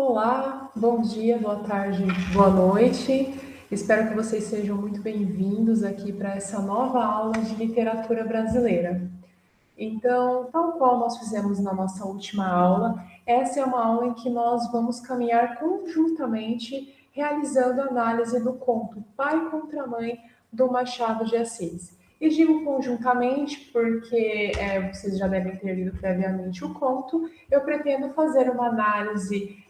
Olá, bom dia, boa tarde, boa noite. Espero que vocês sejam muito bem-vindos aqui para essa nova aula de literatura brasileira. Então, tal qual nós fizemos na nossa última aula, essa é uma aula em que nós vamos caminhar conjuntamente, realizando a análise do conto Pai contra Mãe, do Machado de Assis. E digo conjuntamente porque vocês já devem ter lido previamente o conto, eu pretendo fazer uma análise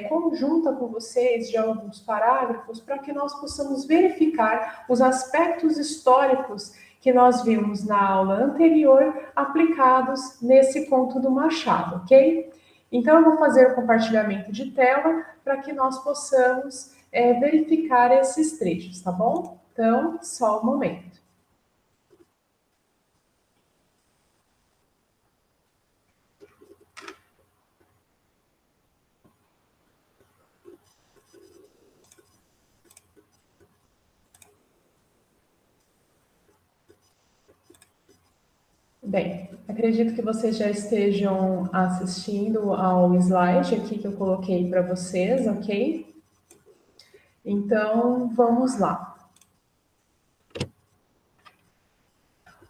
conjunta com vocês de alguns parágrafos para que nós possamos verificar os aspectos históricos que nós vimos na aula anterior aplicados nesse conto do Machado, ok? Então, eu vou fazer o compartilhamento de tela para que nós possamos verificar esses trechos, tá bom? Então, só um momento. Bem, acredito que vocês já estejam assistindo ao slide aqui que eu coloquei para vocês, ok? Então, vamos lá.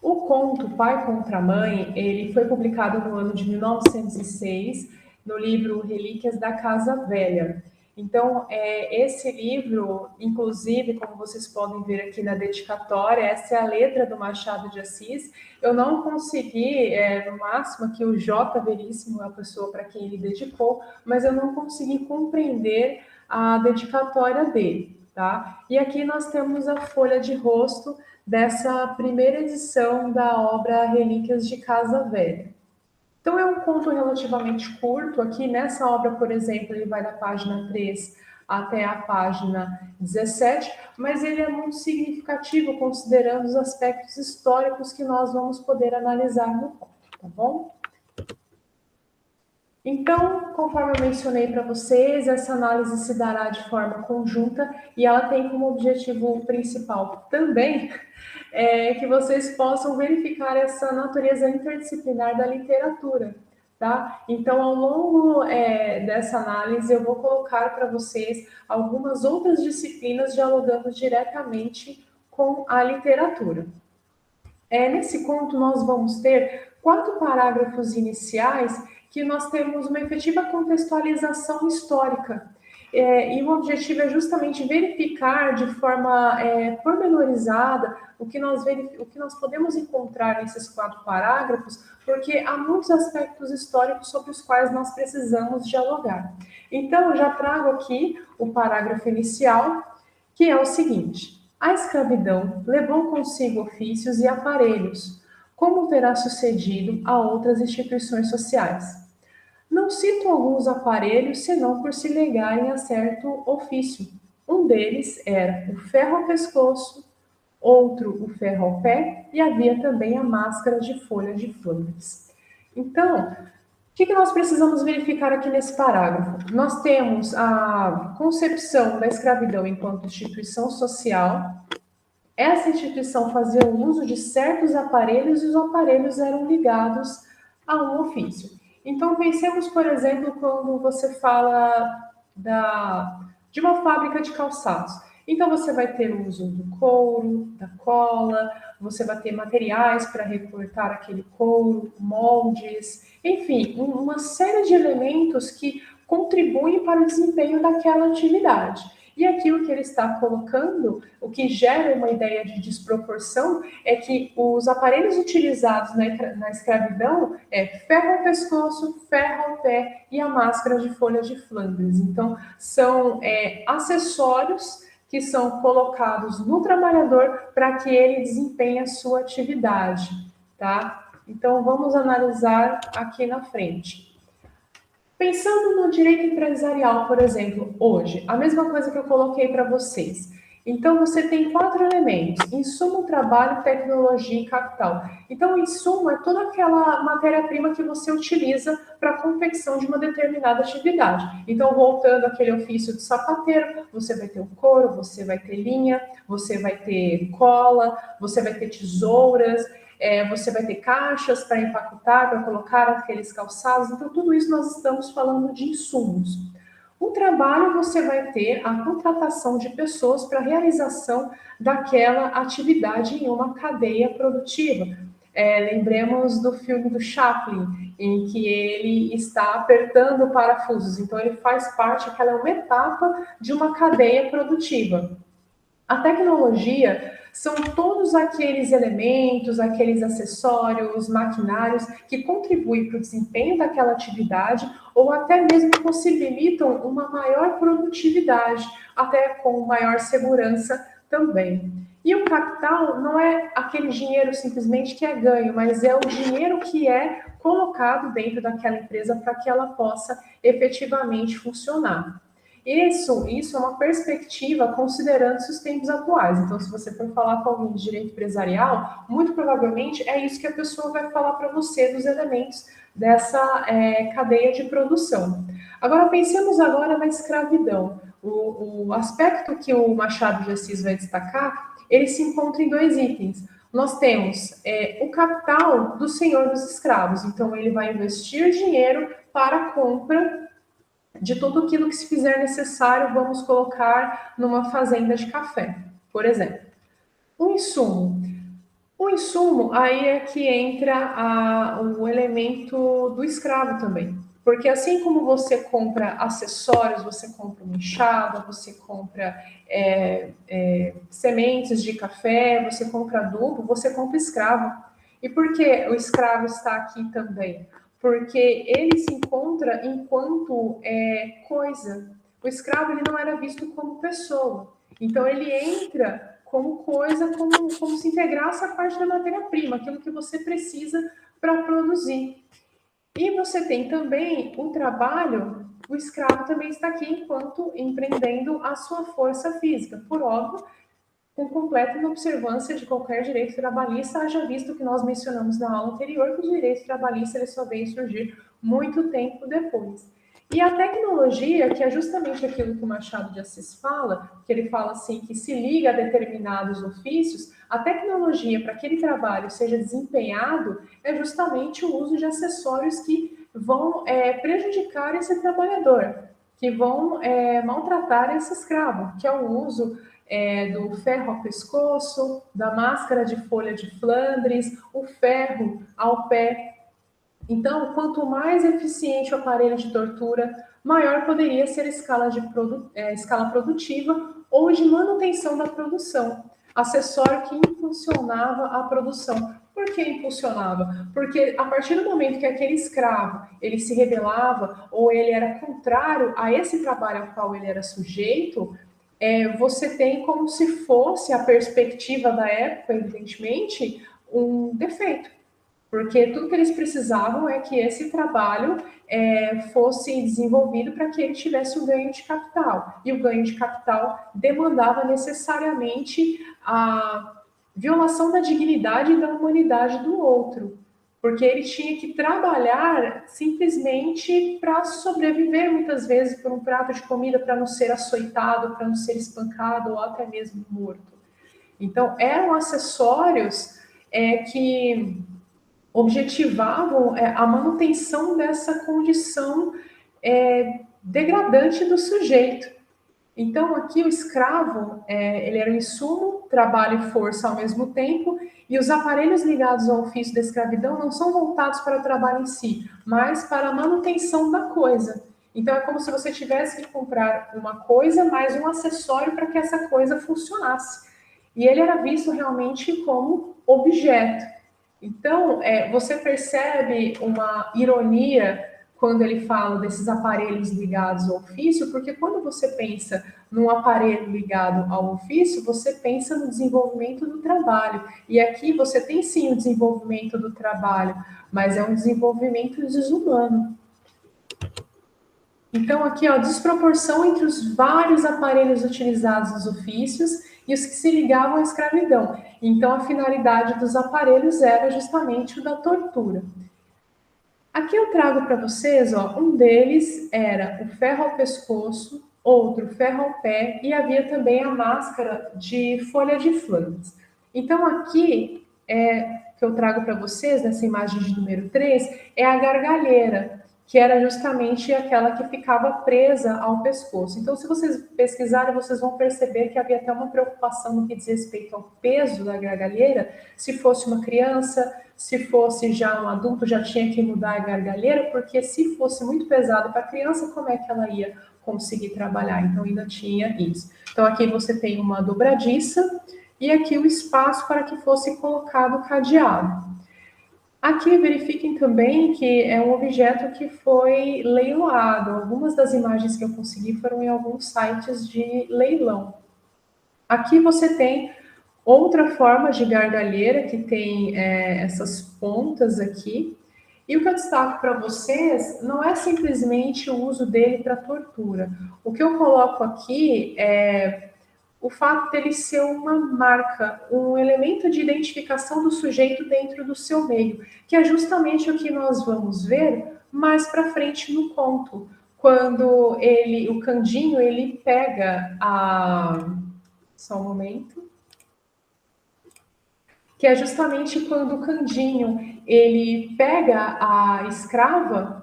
O conto Pai contra Mãe, ele foi publicado no ano de 1906, no livro Relíquias da Casa Velha. Então, esse livro, inclusive, como vocês podem ver aqui na dedicatória, essa é a letra do Machado de Assis. Eu não consegui, no máximo, aqui o J. Veríssimo é a pessoa para quem ele dedicou, mas eu não consegui compreender a dedicatória dele, tá? E aqui nós temos a folha de rosto dessa primeira edição da obra Relíquias de Casa Velha. Então é um conto relativamente curto. Aqui nessa obra, por exemplo, ele vai da página 3 até a página 17, mas ele é muito significativo considerando os aspectos históricos que nós vamos poder analisar no conto, tá bom? Então, conforme eu mencionei para vocês, essa análise se dará de forma conjunta e ela tem como objetivo principal também que vocês possam verificar essa natureza interdisciplinar da literatura, tá? Então, ao longo dessa análise, eu vou colocar para vocês algumas outras disciplinas dialogando diretamente com a literatura. Nesse conto, nós vamos ter 4 parágrafos iniciais que nós temos uma efetiva contextualização histórica. E o objetivo é justamente verificar de forma pormenorizada o que nós podemos encontrar nesses 4 parágrafos, porque há muitos aspectos históricos sobre os quais nós precisamos dialogar. Então, eu já trago aqui o parágrafo inicial, que é o seguinte: a escravidão levou consigo ofícios e aparelhos, como terá sucedido a outras instituições sociais. Não cito alguns aparelhos senão por se ligarem a certo ofício. Um deles era o ferro ao pescoço, outro o ferro ao pé, e havia também a máscara de folha de flores. Então, o que nós precisamos verificar aqui nesse parágrafo? Nós temos a concepção da escravidão enquanto instituição social. Essa instituição fazia uso de certos aparelhos e os aparelhos eram ligados a um ofício. Então, pensemos, por exemplo, quando você fala de uma fábrica de calçados. Então, você vai ter o uso do couro, da cola, você vai ter materiais para recortar aquele couro, moldes, enfim, uma série de elementos que contribuem para o desempenho daquela atividade. E aqui o que ele está colocando, o que gera uma ideia de desproporção, é que os aparelhos utilizados na escravidão é ferro ao pescoço, ferro ao pé e a máscara de folha de Flandres. Então, são acessórios que são colocados no trabalhador para que ele desempenhe a sua atividade, tá? Então, vamos analisar aqui na frente. Pensando no direito empresarial, por exemplo, hoje, a mesma coisa que eu coloquei para vocês. Então, você tem 4 elementos: insumo, trabalho, tecnologia e capital. Então, o insumo é toda aquela matéria-prima que você utiliza para a confecção de uma determinada atividade. Então, voltando àquele ofício de sapateiro, você vai ter o couro, você vai ter linha, você vai ter cola, você vai ter tesouras, você vai ter caixas para empacotar, para colocar aqueles calçados. Então, tudo isso nós estamos falando de insumos. O trabalho, você vai ter a contratação de pessoas para a realização daquela atividade em uma cadeia produtiva. Lembremos do filme do Chaplin, em que ele está apertando parafusos. Então, ele faz parte, aquela é uma etapa de uma cadeia produtiva. A tecnologia são todos aqueles elementos, aqueles acessórios, maquinários que contribuem para o desempenho daquela atividade ou até mesmo possibilitam uma maior produtividade, até com maior segurança também. E o capital não é aquele dinheiro simplesmente que é ganho, mas é o dinheiro que é colocado dentro daquela empresa para que ela possa efetivamente funcionar. Isso é uma perspectiva considerando os tempos atuais. Então, se você for falar com alguém de direito empresarial, muito provavelmente é isso que a pessoa vai falar para você dos elementos dessa cadeia de produção. Agora, pensemos agora na escravidão. O aspecto que o Machado de Assis vai destacar, ele se encontra em dois itens. Nós temos o capital do senhor dos escravos. Então, ele vai investir dinheiro para a compra de tudo aquilo que se fizer necessário, vamos colocar numa fazenda de café, por exemplo. O insumo. O insumo, aí é que entra o elemento do escravo também. Porque assim como você compra acessórios, você compra uma enxada, você compra sementes de café, você compra adubo, você compra escravo. E por que o escravo está aqui também? Porque ele se encontra enquanto coisa. O escravo ele não era visto como pessoa. Então ele entra como coisa, como se integrasse a parte da matéria-prima, aquilo que você precisa para produzir. E você tem também o trabalho, o escravo também está aqui enquanto empreendendo a sua força física, por óbvio, com completa inobservância de qualquer direito trabalhista, haja visto que nós mencionamos na aula anterior que o direito trabalhista ele só veio surgir muito tempo depois. E a tecnologia, que é justamente aquilo que o Machado de Assis fala, que ele fala assim, que se liga a determinados ofícios, a tecnologia para que aquele trabalho seja desempenhado é justamente o uso de acessórios que vão prejudicar esse trabalhador, que vão maltratar esse escravo, que é o uso do ferro ao pescoço, da máscara de folha de Flandres, o ferro ao pé. Então, quanto mais eficiente o aparelho de tortura, maior poderia ser a escala produtiva ou de manutenção da produção, acessório que impulsionava a produção. Por que impulsionava? Porque a partir do momento que aquele escravo ele se rebelava ou ele era contrário a esse trabalho ao qual ele era sujeito, você tem como se fosse a perspectiva da época, evidentemente, um defeito. Porque tudo que eles precisavam é que esse trabalho fosse desenvolvido para que ele tivesse o ganho de capital. E o ganho de capital demandava necessariamente a violação da dignidade e da humanidade do outro. Porque ele tinha que trabalhar simplesmente para sobreviver, muitas vezes, por um prato de comida, para não ser açoitado, para não ser espancado ou até mesmo morto. Então, eram acessórios que objetivavam a manutenção dessa condição degradante do sujeito. Então, aqui o escravo, ele era um insumo, trabalho e força ao mesmo tempo, e os aparelhos ligados ao ofício da escravidão não são voltados para o trabalho em si, mas para a manutenção da coisa. Então, é como se você tivesse que comprar uma coisa mais um acessório para que essa coisa funcionasse. E ele era visto realmente como objeto. Então, você percebe uma ironia quando ele fala desses aparelhos ligados ao ofício, porque quando você pensa num aparelho ligado ao ofício, você pensa no desenvolvimento do trabalho. E aqui você tem sim o desenvolvimento do trabalho, mas é um desenvolvimento desumano. Então, aqui, ó, desproporção entre os vários aparelhos utilizados nos ofícios e os que se ligavam à escravidão. Então, a finalidade dos aparelhos era justamente o da tortura. Aqui eu trago para vocês, ó, um deles era o ferro ao pescoço, outro ferro ao pé e havia também a máscara de folha de Flandres. Então, aqui que eu trago para vocês, nessa imagem de número 3, é a gargalheira, que era justamente aquela que ficava presa ao pescoço. Então, se vocês pesquisarem, vocês vão perceber que havia até uma preocupação no que diz respeito ao peso da gargalheira. Se fosse uma criança, se fosse já um adulto, já tinha que mudar a gargalheira, porque se fosse muito pesado para a criança, como é que ela ia conseguir trabalhar? Então, ainda tinha isso. Então, aqui você tem uma dobradiça e aqui o espaço para que fosse colocado o cadeado. Aqui verifiquem também que é um objeto que foi leiloado. Algumas das imagens que eu consegui foram em alguns sites de leilão. Aqui você tem outra forma de gargalheira que tem essas pontas aqui. E o que eu destaco para vocês não é simplesmente o uso dele para tortura. O que eu coloco aqui é o fato dele ser uma marca, um elemento de identificação do sujeito dentro do seu meio, que é justamente o que nós vamos ver mais para frente no conto, quando o Candinho, ele pega Só um momento. Que é justamente quando o Candinho, ele pega a escrava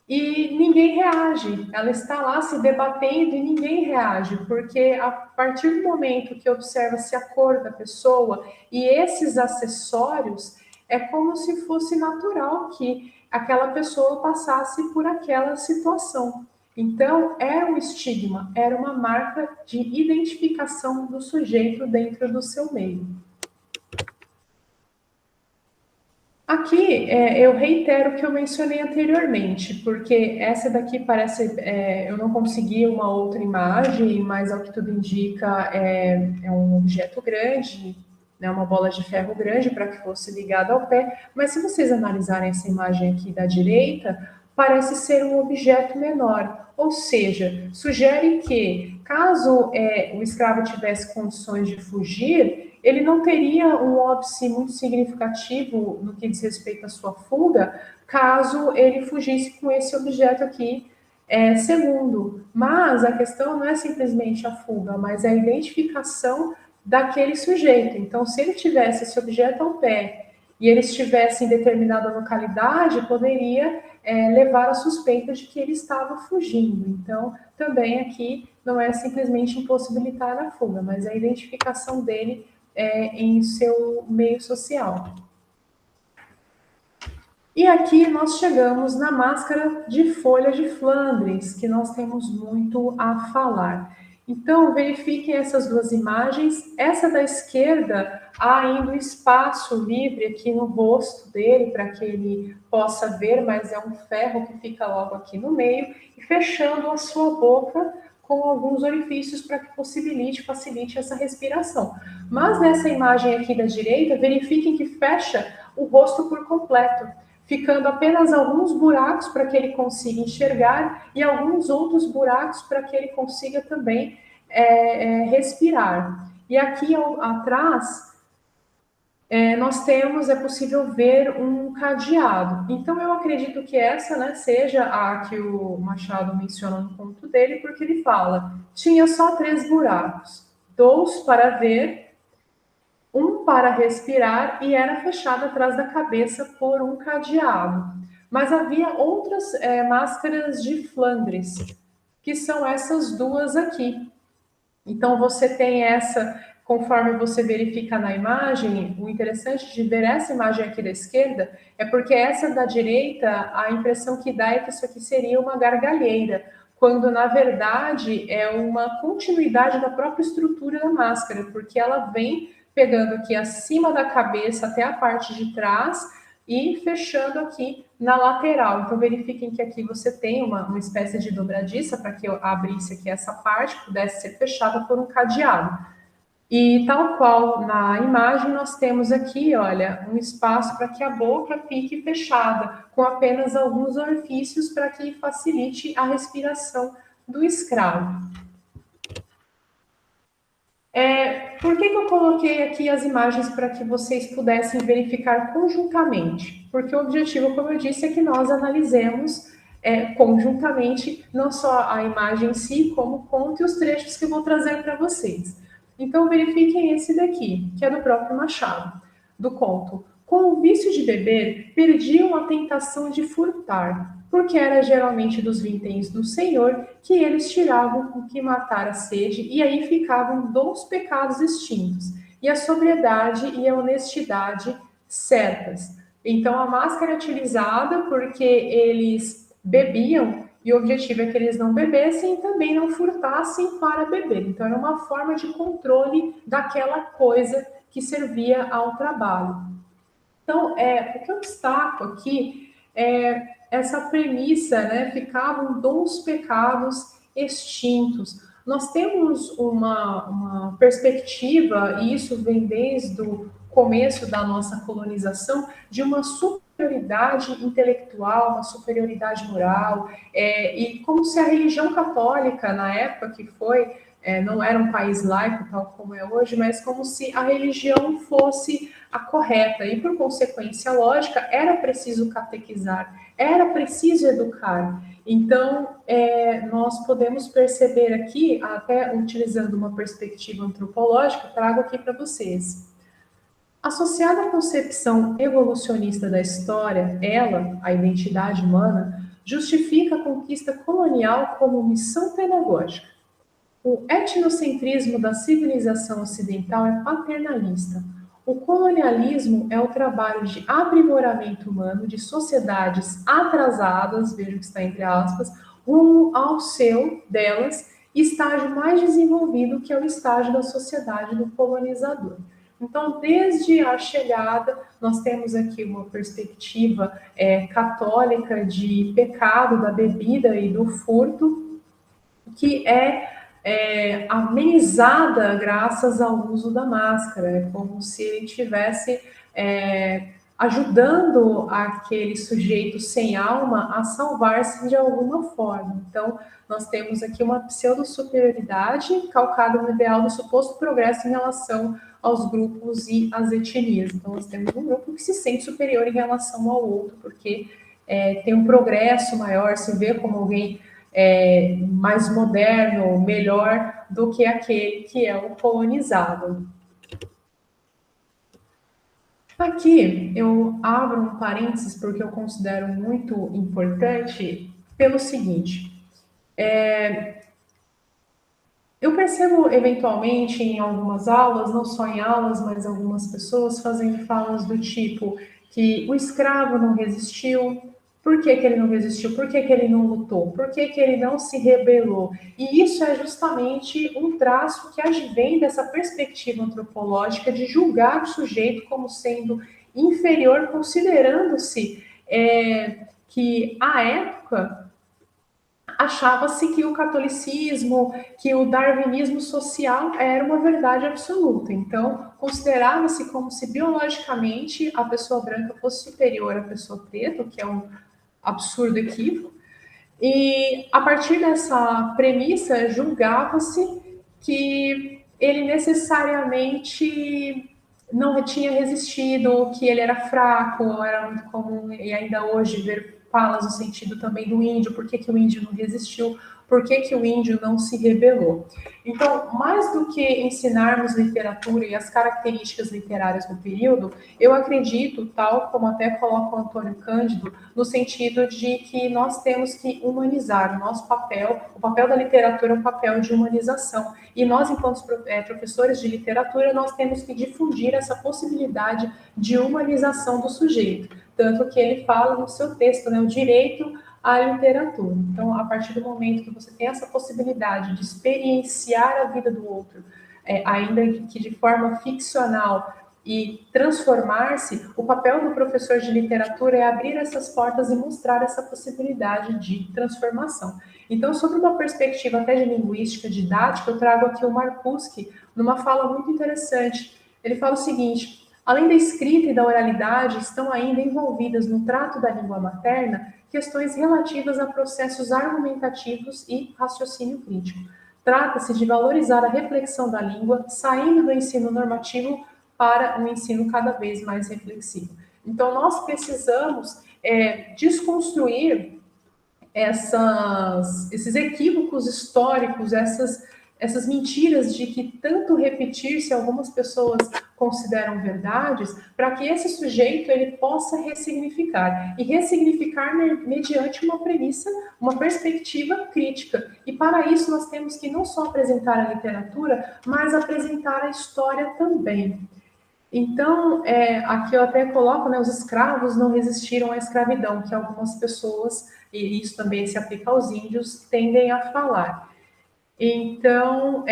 e ninguém reage. Ela está lá se debatendo e ninguém reage, porque a partir do momento que observa-se a cor da pessoa e esses acessórios, é como se fosse natural que aquela pessoa passasse por aquela situação. Então, era um estigma, era uma marca de identificação do sujeito dentro do seu meio. Aqui eu reitero o que eu mencionei anteriormente, porque essa daqui parece, eu não consegui uma outra imagem, mas ao que tudo indica é um objeto grande, né, uma bola de ferro grande para que fosse ligada ao pé, mas se vocês analisarem essa imagem aqui da direita, parece ser um objeto menor, ou seja, sugere que caso o escravo tivesse condições de fugir, ele não teria um óbice muito significativo no que diz respeito à sua fuga, caso ele fugisse com esse objeto aqui, segundo. Mas a questão não é simplesmente a fuga, mas a identificação daquele sujeito. Então, se ele tivesse esse objeto ao pé e ele estivesse em determinada localidade, poderia levar a suspeita de que ele estava fugindo. Então, também aqui não é simplesmente impossibilitar a fuga, mas a identificação dele em seu meio social. E aqui nós chegamos na máscara de folha de Flandres, que nós temos muito a falar. Então, verifiquem essas duas imagens. Essa da esquerda, há ainda um espaço livre aqui no rosto dele, para que ele possa ver, mas é um ferro que fica logo aqui no meio, e fechando a sua boca com alguns orifícios para que facilite essa respiração. Mas nessa imagem aqui da direita, verifiquem que fecha o rosto por completo, ficando apenas alguns buracos para que ele consiga enxergar e alguns outros buracos para que ele consiga também respirar. E aqui atrás nós temos, é possível ver um cadeado. Então eu acredito que essa, né, seja a que o Machado menciona no conto dele, porque ele fala, tinha só 3 buracos, 2 para ver, um para respirar e era fechado atrás da cabeça por um cadeado. Mas havia outras máscaras de Flandres, que são essas duas aqui. Então você tem essa, conforme você verifica na imagem, o interessante de ver essa imagem aqui da esquerda é porque essa da direita, a impressão que dá é que isso aqui seria uma gargalheira, quando na verdade é uma continuidade da própria estrutura da máscara, porque ela vem pegando aqui acima da cabeça até a parte de trás e fechando aqui na lateral. Então, verifiquem que aqui você tem uma espécie de dobradiça para que eu abrisse aqui essa parte, pudesse ser fechada por um cadeado. E tal qual na imagem, nós temos aqui, olha, um espaço para que a boca fique fechada, com apenas alguns orifícios para que facilite a respiração do escravo. Por que eu coloquei aqui as imagens para que vocês pudessem verificar conjuntamente? Porque o objetivo, como eu disse, é que nós analisemos conjuntamente não só a imagem em si, como o conto e os trechos que eu vou trazer para vocês. Então, verifiquem esse daqui, que é do próprio Machado, do conto Com o vício de beber, perdiam a tentação de furtar, porque era geralmente dos vinténs do Senhor que eles tiravam o que matar a sede, e aí ficavam 2 pecados extintos, e a sobriedade e a honestidade certas. Então a máscara é utilizada porque eles bebiam, e o objetivo é que eles não bebessem e também não furtassem para beber. Então era uma forma de controle daquela coisa que servia ao trabalho. Então, o que eu destaco aqui é essa premissa, né? Ficavam 2 pecados extintos. Nós temos uma perspectiva, e isso vem desde o começo da nossa colonização, de uma superioridade intelectual, uma superioridade moral, e como se a religião católica, na época que foi, não era um país laico, tal como é hoje, mas como se a religião fosse a correta, e por consequência lógica, era preciso catequizar, era preciso educar. Então, nós podemos perceber aqui, até utilizando uma perspectiva antropológica, trago aqui para vocês. Associada à concepção evolucionista da história, ela, a identidade humana, justifica a conquista colonial como missão pedagógica. O etnocentrismo da civilização ocidental é paternalista. O colonialismo é o trabalho de aprimoramento humano de sociedades atrasadas, vejo que está entre aspas, rumo ao seu, delas, estágio mais desenvolvido, que é o estágio da sociedade do colonizador. Então, desde a chegada, nós temos aqui uma perspectiva católica de pecado da bebida e do furto, que amenizada graças ao uso da máscara. É como se ele estivesse ajudando aquele sujeito sem alma a salvar-se de alguma forma. Então, nós temos aqui uma pseudo-superioridade calcada no ideal do suposto progresso em relação aos grupos e às etnias. Então, nós temos um grupo que se sente superior em relação ao outro, porque tem um progresso maior, se vê como alguém mais moderno, melhor do que aquele que é o colonizado. Aqui eu abro um parênteses porque eu considero muito importante pelo seguinte. Eu percebo eventualmente em algumas aulas, não só em aulas, mas algumas pessoas fazendo falas do tipo que o escravo não resistiu. Por que ele não resistiu? Por que ele não lutou? Por que ele não se rebelou? E isso é justamente um traço que advém dessa perspectiva antropológica de julgar o sujeito como sendo inferior, considerando-se que, à época, achava-se que o catolicismo, que o darwinismo social era uma verdade absoluta. Então, considerava-se como se biologicamente a pessoa branca fosse superior à pessoa preta, o que é um absurdo equívoco. E a partir dessa premissa, julgava-se que ele necessariamente não tinha resistido, que ele era fraco, era muito comum, e ainda hoje ver falas no sentido também do índio, por que o índio não resistiu, por que o índio não se rebelou. Então, mais do que ensinarmos literatura e as características literárias do período, eu acredito, tal como até coloca o Antônio Cândido, no sentido de que nós temos que humanizar o nosso papel, o papel da literatura é um papel de humanização, e nós, enquanto professores de literatura, nós temos que difundir essa possibilidade de humanização do sujeito, tanto que ele fala no seu texto, né, o direito à literatura. Então, a partir do momento que você tem essa possibilidade de experienciar a vida do outro, ainda que de forma ficcional, e transformar-se, o papel do professor de literatura é abrir essas portas e mostrar essa possibilidade de transformação. Então, sobre uma perspectiva até de linguística, didática, eu trago aqui o Marcuski, numa fala muito interessante. Ele fala o seguinte: além da escrita e da oralidade, estão ainda envolvidas no trato da língua materna questões relativas a processos argumentativos e raciocínio crítico. Trata-se de valorizar a reflexão da língua, saindo do ensino normativo para um ensino cada vez mais reflexivo. Então, nós precisamos desconstruir esses equívocos históricos, essas mentiras de que tanto repetir, se algumas pessoas consideram verdades, para que esse sujeito ele possa ressignificar, e ressignificar mediante uma premissa, uma perspectiva crítica. E para isso nós temos que não só apresentar a literatura, mas apresentar a história também. Então, aqui eu até coloco, né, os escravos não resistiram à escravidão, que algumas pessoas, e isso também se aplica aos índios, tendem a falar. Então,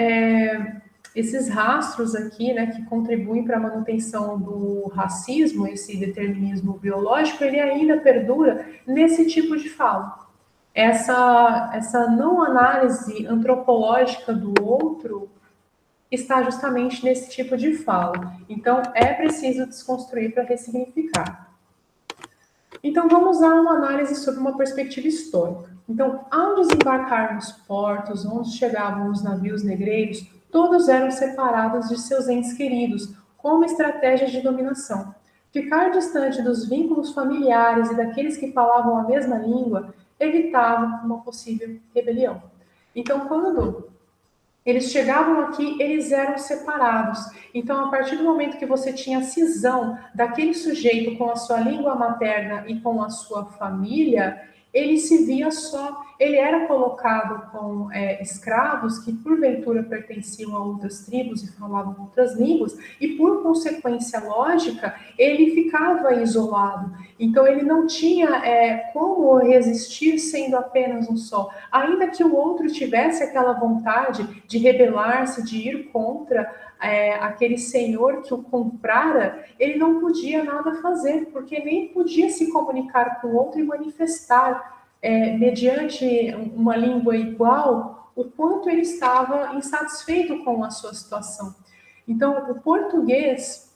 esses rastros aqui, né, que contribuem para a manutenção do racismo, esse determinismo biológico, ele ainda perdura nesse tipo de fala. Essa não análise antropológica do outro está justamente nesse tipo de fala. Então, é preciso desconstruir para ressignificar. Então, vamos a uma análise sobre uma perspectiva histórica. Então, ao desembarcar nos portos, onde chegavam os navios negreiros, todos eram separados de seus entes queridos, como estratégia de dominação. Ficar distante dos vínculos familiares e daqueles que falavam a mesma língua evitava uma possível rebelião. Então, quando eles chegavam aqui, eles eram separados. Então, a partir do momento que você tinha a cisão daquele sujeito com a sua língua materna e com a sua família, ele se via só. Ele era colocado com escravos que, porventura, pertenciam a outras tribos e falavam outras línguas, e, por consequência lógica, ele ficava isolado. Então, ele não tinha como resistir sendo apenas um só. Ainda que o outro tivesse aquela vontade de rebelar-se, de ir contra aquele senhor que o comprara, ele não podia nada fazer, porque nem podia se comunicar com o outro e manifestar, mediante uma língua igual, o quanto ele estava insatisfeito com a sua situação. Então, o português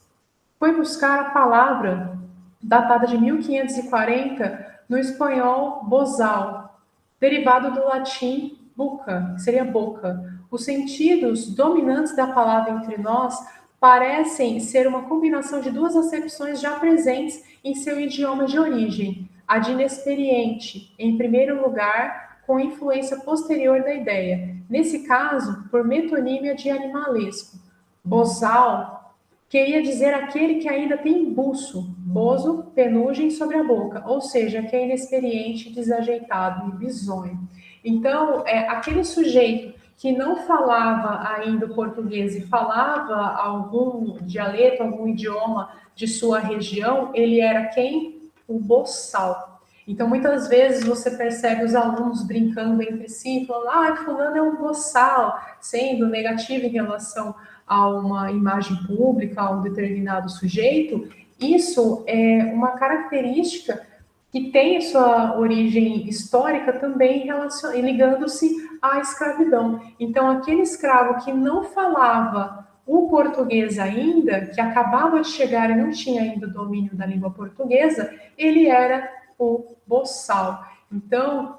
foi buscar a palavra datada de 1540 no espanhol bozal, derivado do latim buca, que seria boca. Os sentidos dominantes da palavra entre nós parecem ser uma combinação de duas acepções já presentes em seu idioma de origem. A de inexperiente, em primeiro lugar, com influência posterior da ideia. Nesse caso, por metonímia de animalesco. Bozal queria dizer aquele que ainda tem buço, bozo, penugem sobre a boca, ou seja, que é inexperiente, desajeitado e bizonho. Então, aquele sujeito que não falava ainda o português e falava algum dialeto, algum idioma de sua região, ele era quem? O boçal. Então, muitas vezes você percebe os alunos brincando entre si, falando, fulano é um boçal, sendo negativo em relação a uma imagem pública, a um determinado sujeito. Isso é uma característica que tem sua origem histórica também ligando-se à escravidão. Então, aquele escravo que não falava o português ainda, que acabava de chegar e não tinha ainda o domínio da língua portuguesa, ele era o boçal. Então,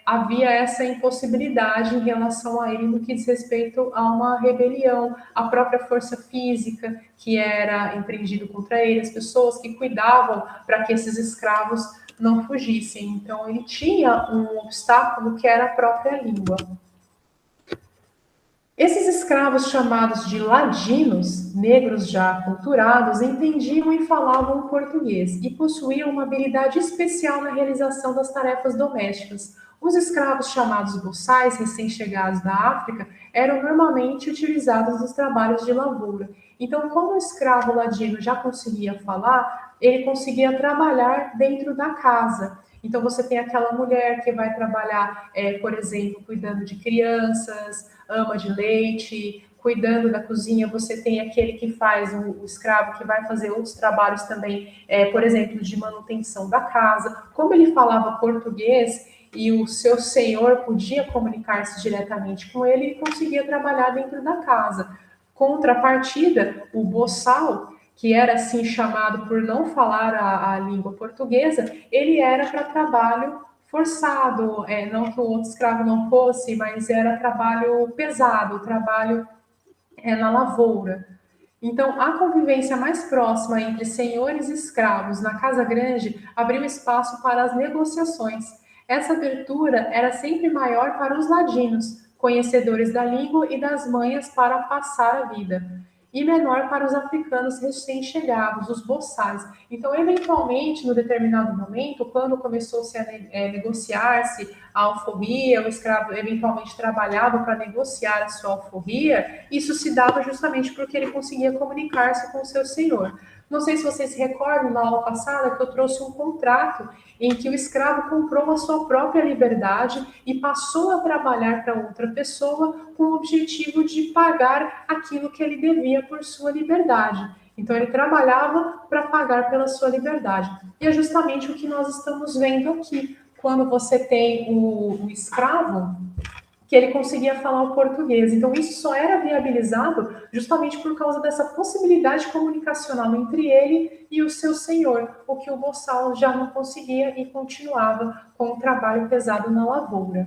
havia essa impossibilidade em relação a ele no que diz respeito a uma rebelião, a própria força física que era empreendido contra ele, as pessoas que cuidavam para que esses escravos não fugissem. Então, ele tinha um obstáculo que era a própria língua. Esses escravos chamados de ladinos, negros já aculturados, entendiam e falavam o português e possuíam uma habilidade especial na realização das tarefas domésticas. Os escravos chamados boçais, recém-chegados da África, eram normalmente utilizados nos trabalhos de lavoura. Então, como o escravo ladino já conseguia falar, ele conseguia trabalhar dentro da casa. Então, você tem aquela mulher que vai trabalhar, por exemplo, cuidando de crianças, ama de leite, cuidando da cozinha. Você tem aquele que faz, o escravo, que vai fazer outros trabalhos também, por exemplo, de manutenção da casa. Como ele falava português e o seu senhor podia comunicar-se diretamente com ele, ele conseguia trabalhar dentro da casa. Contrapartida, o boçal, que era assim chamado por não falar a língua portuguesa, ele era para trabalho forçado, não que o outro escravo não fosse, mas era trabalho pesado, trabalho na lavoura. Então, a convivência mais próxima entre senhores e escravos na Casa Grande abriu espaço para as negociações. Essa abertura era sempre maior para os ladinos, conhecedores da língua e das manhas para passar a vida, e menor para os africanos recém-chegados, os boçais. Então, eventualmente, no determinado momento, quando começou-se a negociar-se a alforria, o escravo eventualmente trabalhava para negociar a sua alforria, isso se dava justamente porque ele conseguia comunicar-se com o seu senhor. Não sei se vocês se recordam, na aula passada, que eu trouxe um contrato em que o escravo comprou a sua própria liberdade e passou a trabalhar para outra pessoa com o objetivo de pagar aquilo que ele devia por sua liberdade. Então, ele trabalhava para pagar pela sua liberdade. E é justamente o que nós estamos vendo aqui. Quando você tem o escravo, que ele conseguia falar o português. Então, isso só era viabilizado justamente por causa dessa possibilidade comunicacional entre ele e o seu senhor, o que o boçal já não conseguia e continuava com o trabalho pesado na lavoura.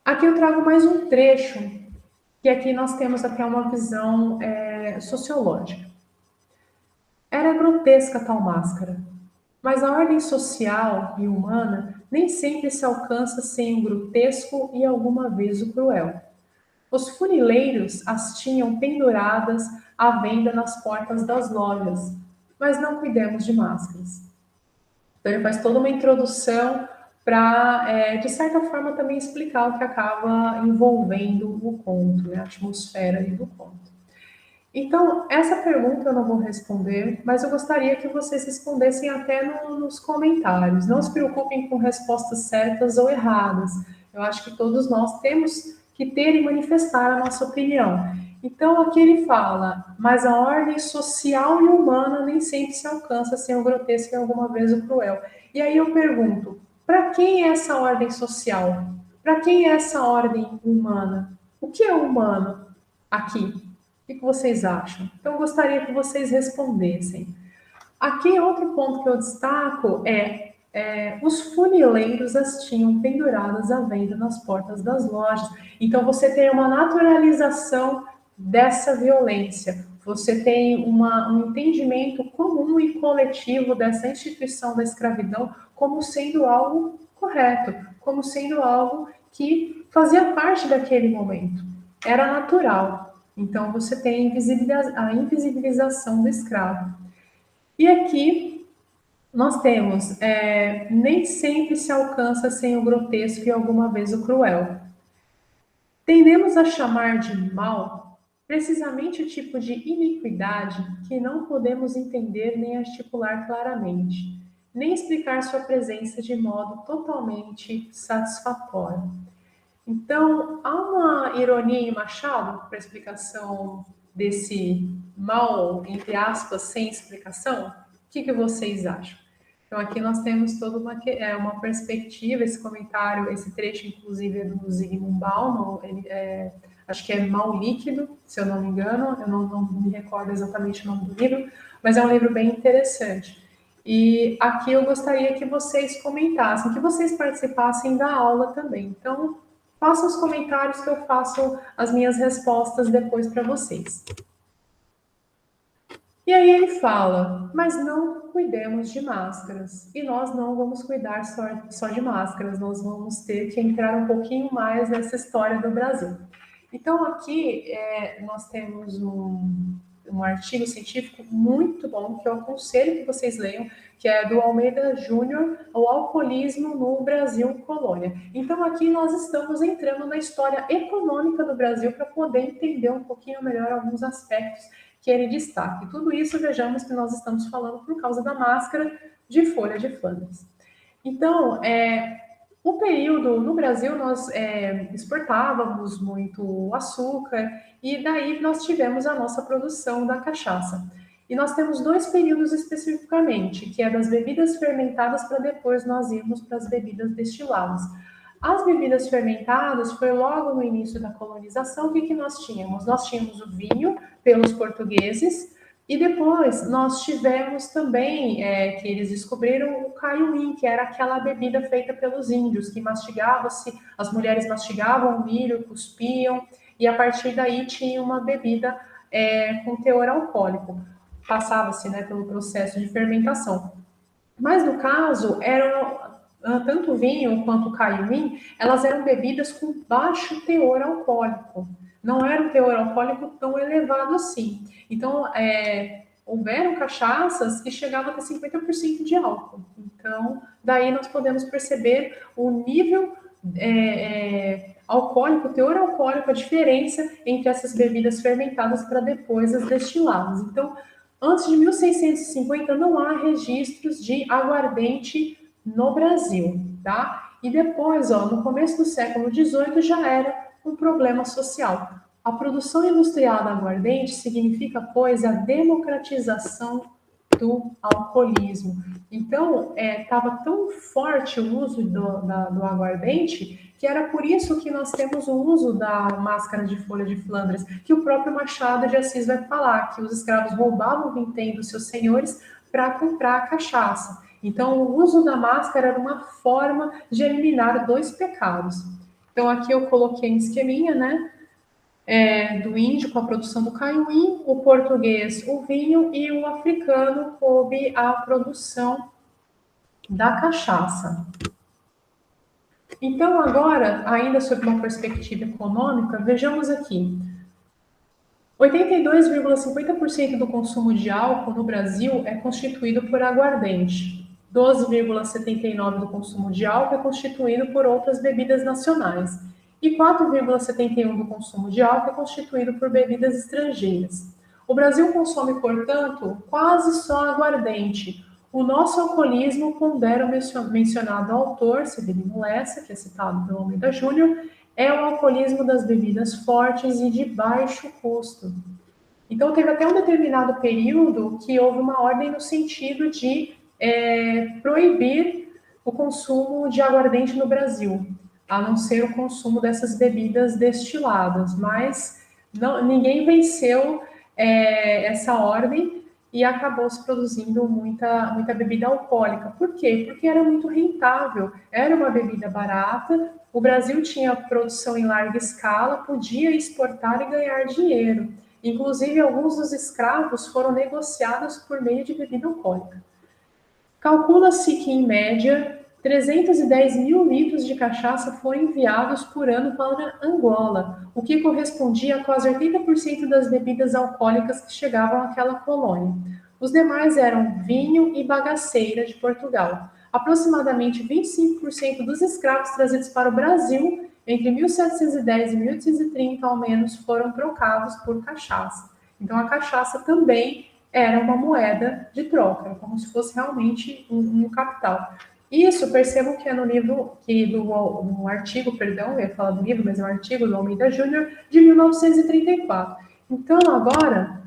Aqui eu trago mais um trecho, que aqui nós temos até uma visão sociológica. Era grotesca tal máscara, mas a ordem social e humana nem sempre se alcança sem o grotesco e alguma vez o cruel. Os funileiros as tinham penduradas à venda nas portas das lojas, mas não cuidemos de máscaras. Então ele faz toda uma introdução para, de certa forma, também explicar o que acaba envolvendo o conto, né, a atmosfera do conto. Então, essa pergunta eu não vou responder, mas eu gostaria que vocês respondessem até nos comentários. Não se preocupem com respostas certas ou erradas. Eu acho que todos nós temos que ter e manifestar a nossa opinião. Então, aqui ele fala, mas a ordem social e humana nem sempre se alcança sem o grotesco e alguma vez o cruel. E aí eu pergunto, para quem é essa ordem social? Para quem é essa ordem humana? O que é humano aqui? O que vocês acham? Então, eu gostaria que vocês respondessem. Aqui, outro ponto que eu destaco os funileiros as tinham penduradas à venda nas portas das lojas. Então, você tem uma naturalização dessa violência. Você tem um entendimento comum e coletivo dessa instituição da escravidão como sendo algo correto, como sendo algo que fazia parte daquele momento. Era natural. Então, você tem a invisibilização do escravo. E aqui nós temos, nem sempre se alcança sem o grotesco e alguma vez o cruel. Tendemos a chamar de mal precisamente o tipo de iniquidade que não podemos entender nem articular claramente, nem explicar sua presença de modo totalmente satisfatório. Então, há uma ironia em Machado para a explicação desse mal, entre aspas, sem explicação? O que vocês acham? Então, aqui nós temos toda uma perspectiva, esse comentário, esse trecho, inclusive, é do Zygmunt Bauman, acho que é Mal Líquido, se eu não me engano, eu não me recordo exatamente o nome do livro, mas é um livro bem interessante. E aqui eu gostaria que vocês comentassem, que vocês participassem da aula também. Então, façam os comentários que eu faço as minhas respostas depois para vocês. E aí ele fala, mas não cuidemos de máscaras. E nós não vamos cuidar só de máscaras, nós vamos ter que entrar um pouquinho mais nessa história do Brasil. Então aqui nós temos um artigo científico muito bom, que eu aconselho que vocês leiam, que é do Almeida Júnior, O Alcoolismo no Brasil Colônia. Então aqui nós estamos entrando na história econômica do Brasil para poder entender um pouquinho melhor alguns aspectos que ele destaca. E tudo isso, vejamos que nós estamos falando por causa da máscara de folha de Flandres. Então, o período, no Brasil, nós exportávamos muito açúcar e daí nós tivemos a nossa produção da cachaça. E nós temos dois períodos especificamente, que é das bebidas fermentadas para depois nós irmos para as bebidas destiladas. As bebidas fermentadas foi logo no início da colonização. O que nós tínhamos? Nós tínhamos o vinho pelos portugueses e depois nós tivemos também, que eles descobriram o caiuim, que era aquela bebida feita pelos índios, que mastigava-se, as mulheres mastigavam o milho, cuspiam, e a partir daí tinha uma bebida com teor alcoólico. Passava-se, né, pelo processo de fermentação. Mas no caso, tanto o vinho quanto o caiuim, elas eram bebidas com baixo teor alcoólico. Não era um teor alcoólico tão elevado assim. Então, houveram cachaças que chegavam até 50% de álcool. Então, daí nós podemos perceber o nível alcoólico, o teor alcoólico, a diferença entre essas bebidas fermentadas para depois as destiladas. Então, antes de 1650, não há registros de aguardente no Brasil, tá? E depois, no começo do século XVIII, já era um problema social. A produção industrial da aguardente significa, pois, a democratização do alcoolismo. Então, estava tão forte o uso do aguardente que era por isso que nós temos o uso da máscara de folha de Flandres, que o próprio Machado de Assis vai falar, que os escravos roubavam o vintém dos seus senhores para comprar a cachaça. Então, o uso da máscara era uma forma de eliminar dois pecados. Então, aqui eu coloquei um esqueminha, né? Do índio com a produção do caiuim, o português o vinho e o africano coube a produção da cachaça. Então, agora, ainda sob uma perspectiva econômica, vejamos aqui. 82,50% do consumo de álcool no Brasil é constituído por aguardente. 12,79% do consumo de álcool é constituído por outras bebidas nacionais. E 4,71% do consumo de álcool é constituído por bebidas estrangeiras. O Brasil consome, portanto, quase só aguardente. O nosso alcoolismo, pondera o mencionado autor, Severino Lessa, que é citado pelo Almeida Júnior, é o alcoolismo das bebidas fortes e de baixo custo. Então, teve até um determinado período que houve uma ordem no sentido de proibir o consumo de aguardente no Brasil, a não ser o consumo dessas bebidas destiladas, mas ninguém venceu essa ordem e acabou se produzindo muita bebida alcoólica. Por quê? Porque era muito rentável, era uma bebida barata, o Brasil tinha produção em larga escala, podia exportar e ganhar dinheiro. Inclusive, alguns dos escravos foram negociados por meio de bebida alcoólica. Calcula-se que, em média, 310 mil litros de cachaça foram enviados por ano para Angola, o que correspondia a quase 80% das bebidas alcoólicas que chegavam àquela colônia. Os demais eram vinho e bagaceira de Portugal. Aproximadamente 25% dos escravos trazidos para o Brasil entre 1710 e 1830, ao menos, foram trocados por cachaça. Então, a cachaça também era uma moeda de troca, como se fosse realmente um capital. Isso, percebo que é no livro, no artigo, perdão, eu ia falar do livro, mas é um artigo do Almeida Júnior, de 1934. Então, agora,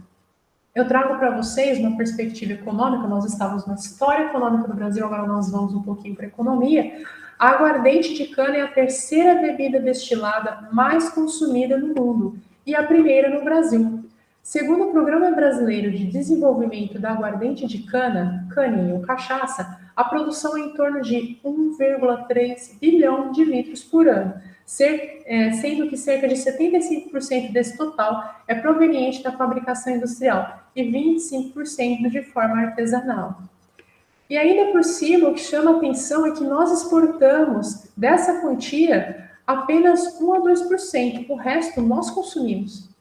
eu trago para vocês uma perspectiva econômica, nós estávamos na história econômica do Brasil, agora nós vamos um pouquinho para a economia. A aguardente de cana é a terceira bebida destilada mais consumida no mundo e a primeira no Brasil. Segundo o Programa Brasileiro de Desenvolvimento da Aguardente de Cana, caninho ou cachaça, a produção é em torno de 1,3 bilhão de litros por ano, sendo que cerca de 75% desse total é proveniente da fabricação industrial e 25% de forma artesanal. E ainda por cima, o que chama atenção é que nós exportamos dessa quantia apenas 1 a 2%, o resto nós consumimos.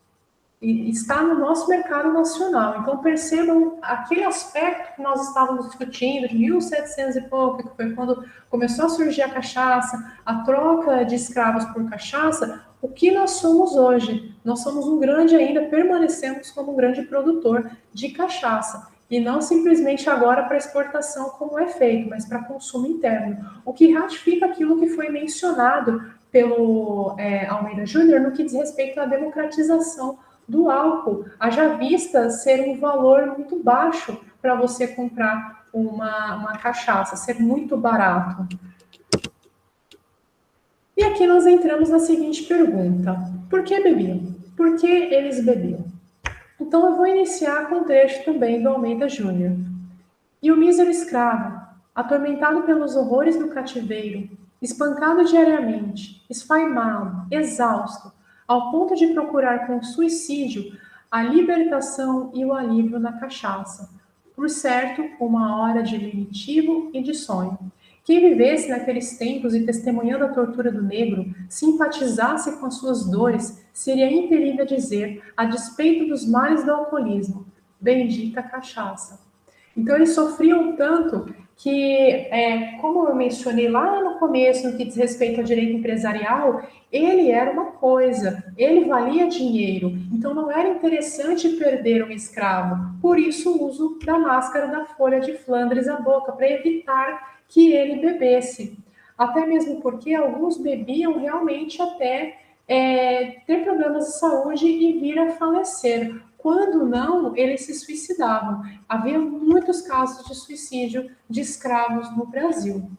E está no nosso mercado nacional. Então, percebam aquele aspecto que nós estávamos discutindo de 1700 e pouco, que foi quando começou a surgir a cachaça, a troca de escravos por cachaça, o que nós somos hoje. Nós somos ainda permanecemos como um grande produtor de cachaça. E não simplesmente agora para exportação, como é feito, mas para consumo interno. O que ratifica aquilo que foi mencionado pelo Almeida Júnior no que diz respeito à democratização do álcool, haja vista ser um valor muito baixo para você comprar uma cachaça, ser muito barato. E aqui nós entramos na seguinte pergunta: por que bebiam? Por que eles bebiam? Então eu vou iniciar com um trecho também do Almeida Júnior. E o mísero escravo, atormentado pelos horrores do cativeiro, espancado diariamente, esfaimado, exausto, ao ponto de procurar com suicídio a libertação e o alívio na cachaça, por certo, uma hora de lenitivo e de sonho. Quem vivesse naqueles tempos e testemunhando a tortura do negro, simpatizasse com as suas dores, seria impelido a dizer, a despeito dos males do alcoolismo, bendita cachaça. Então, eles sofriam tanto que, como eu mencionei lá no começo, no que diz respeito ao direito empresarial, ele era uma coisa, ele valia dinheiro, então não era interessante perder um escravo. Por isso, o uso da máscara da folha de Flandres à boca, para evitar que ele bebesse. Até mesmo porque alguns bebiam realmente até ter problemas de saúde e vir a falecer. Quando não, eles se suicidavam. Havia muitos casos de suicídio de escravos no Brasil.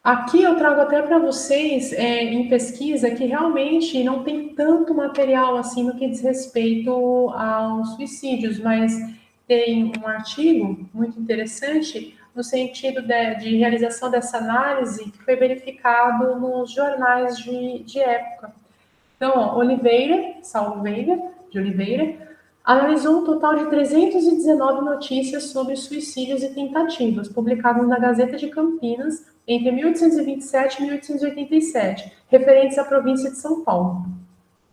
Aqui eu trago até para vocês, em pesquisa, que realmente não tem tanto material assim no que diz respeito aos suicídios, mas tem um artigo muito interessante no sentido de realização dessa análise que foi verificado nos jornais de época. Então, ó, Saulo Veiga, de Oliveira, analisou um total de 319 notícias sobre suicídios e tentativas, publicadas na Gazeta de Campinas entre 1827 e 1887, referentes à província de São Paulo.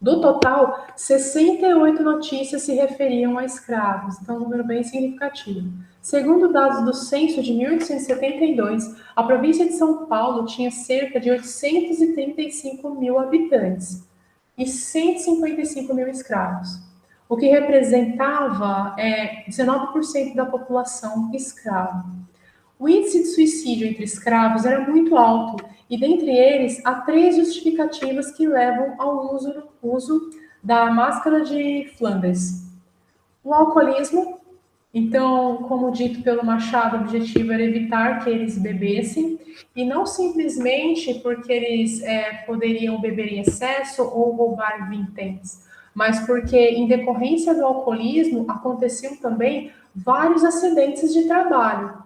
Do total, 68 notícias se referiam a escravos, então um número bem significativo. Segundo dados do censo de 1872, a província de São Paulo tinha cerca de 835 mil habitantes e 155 mil escravos, o que representava 19% da população escrava. O índice de suicídio entre escravos era muito alto, e dentre eles há 3 justificativas que levam ao uso da máscara de Flandres. O alcoolismo, então, como dito pelo Machado, o objetivo era evitar que eles bebessem, e não simplesmente porque eles poderiam beber em excesso ou roubar vinténs, mas porque, em decorrência do alcoolismo, aconteciam também vários acidentes de trabalho.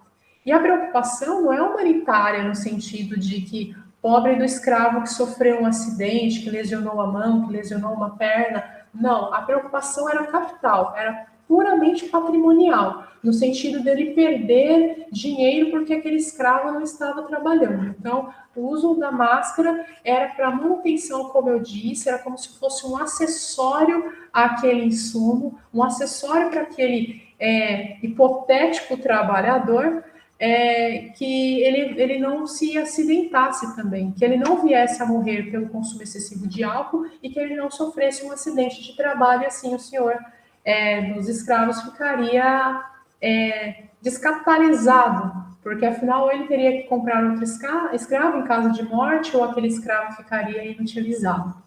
E a preocupação não é humanitária no sentido de que pobre do escravo que sofreu um acidente, que lesionou a mão, que lesionou uma perna. Não, a preocupação era capital, era puramente patrimonial, no sentido dele perder dinheiro porque aquele escravo não estava trabalhando. Então, o uso da máscara era para manutenção, como eu disse, era como se fosse um acessório àquele insumo, um acessório para aquele hipotético trabalhador, que ele não se acidentasse também, que ele não viesse a morrer pelo consumo excessivo de álcool e que ele não sofresse um acidente de trabalho, e assim o senhor dos escravos ficaria descapitalizado, porque afinal ele teria que comprar outro escravo em caso de morte ou aquele escravo ficaria inutilizado.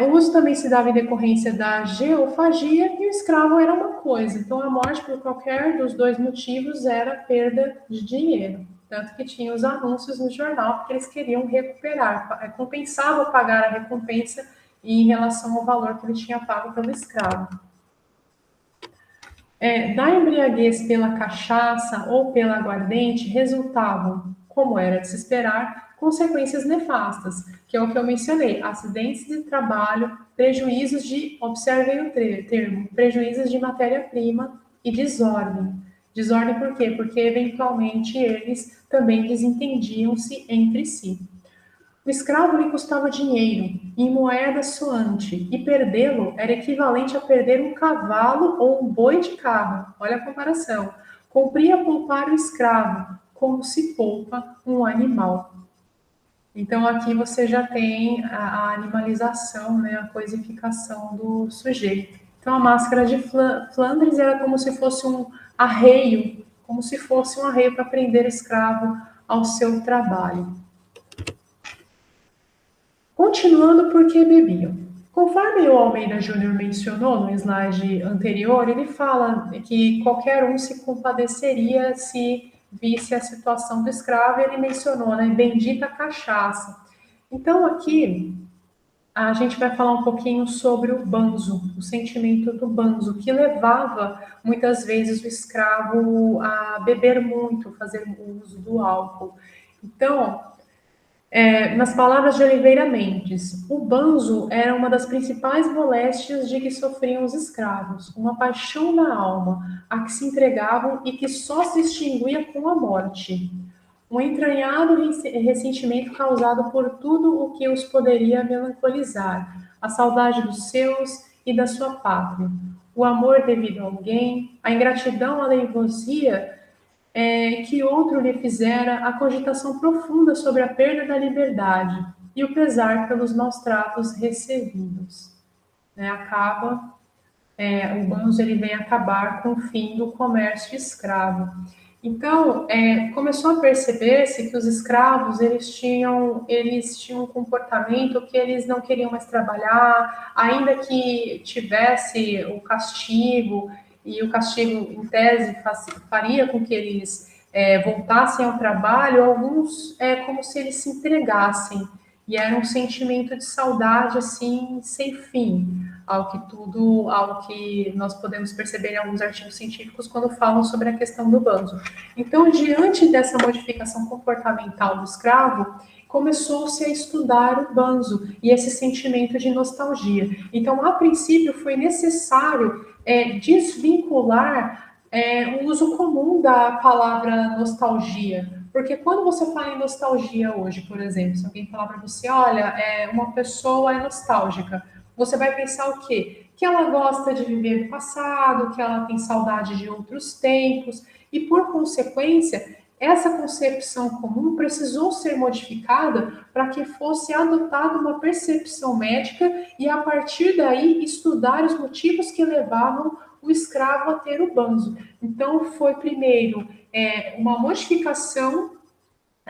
O uso também se dava em decorrência da geofagia e o escravo era uma coisa. Então, a morte por qualquer dos dois motivos era perda de dinheiro. Tanto que tinha os anúncios no jornal, porque eles queriam recuperar, compensava pagar a recompensa em relação ao valor que ele tinha pago pelo escravo. Da embriaguez pela cachaça ou pela aguardente resultavam, como era de se esperar, consequências nefastas, que é o que eu mencionei, acidentes de trabalho, prejuízos de, observem o termo, prejuízos de matéria-prima e desordem. Desordem por quê? Porque eventualmente eles também desentendiam-se entre si. O escravo lhe custava dinheiro, em moeda soante, e perdê-lo era equivalente a perder um cavalo ou um boi de carro. Olha a comparação. Cumpria poupar o escravo, como se poupa um animal. Então, aqui você já tem a animalização, né, a coisificação do sujeito. Então, a máscara de Flandres era como se fosse um arreio, para prender o escravo ao seu trabalho. Continuando porque bebiam. Conforme o Almeida Júnior mencionou no slide anterior, ele fala que qualquer um se compadeceria se visse a situação do escravo, e ele mencionou, né, bendita cachaça. Então, aqui, a gente vai falar um pouquinho sobre o banzo, o sentimento do banzo, que levava, muitas vezes, o escravo a beber muito, fazer uso do álcool. Então, Nas palavras de Oliveira Mendes, o banzo era uma das principais moléstias de que sofriam os escravos, uma paixão na alma, a que se entregavam e que só se extinguia com a morte. Um entranhado ressentimento causado por tudo o que os poderia melancolizar, a saudade dos seus e da sua pátria, o amor devido a alguém, a ingratidão, a leivosia que outro lhe fizera, a cogitação profunda sobre a perda da liberdade e o pesar pelos maus tratos recebidos. Acaba o banzo ele vem acabar com o fim do comércio escravo. Então, começou a perceber-se que os escravos eles tinham um comportamento que eles não queriam mais trabalhar, ainda que tivesse o castigo, e o castigo, em tese, faria com que eles voltassem ao trabalho, alguns é como se eles se entregassem, e era um sentimento de saudade, assim, sem fim ao que nós podemos perceber em alguns artigos científicos quando falam sobre a questão do banzo. Então, diante dessa modificação comportamental do escravo, começou-se a estudar o banzo e esse sentimento de nostalgia. Então, a princípio, foi necessário desvincular o uso comum da palavra nostalgia. Porque quando você fala em nostalgia hoje, por exemplo, se alguém falar para você, olha, uma pessoa é nostálgica, você vai pensar o quê? Que ela gosta de viver no passado, que ela tem saudade de outros tempos, e por consequência, essa concepção comum precisou ser modificada para que fosse adotada uma percepção médica e, a partir daí, estudar os motivos que levavam o escravo a ter o banzo. Então, foi primeiro uma modificação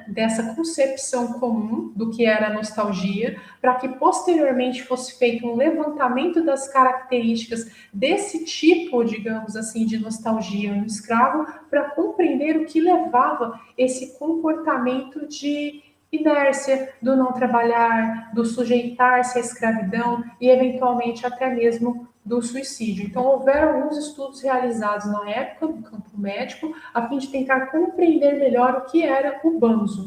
dessa concepção comum do que era a nostalgia, para que posteriormente fosse feito um levantamento das características desse tipo, digamos assim, de nostalgia no escravo, para compreender o que levava esse comportamento de inércia, do não trabalhar, do sujeitar-se à escravidão e eventualmente até mesmo do suicídio. Então, houveram alguns estudos realizados na época no campo médico a fim de tentar compreender melhor o que era o banzo.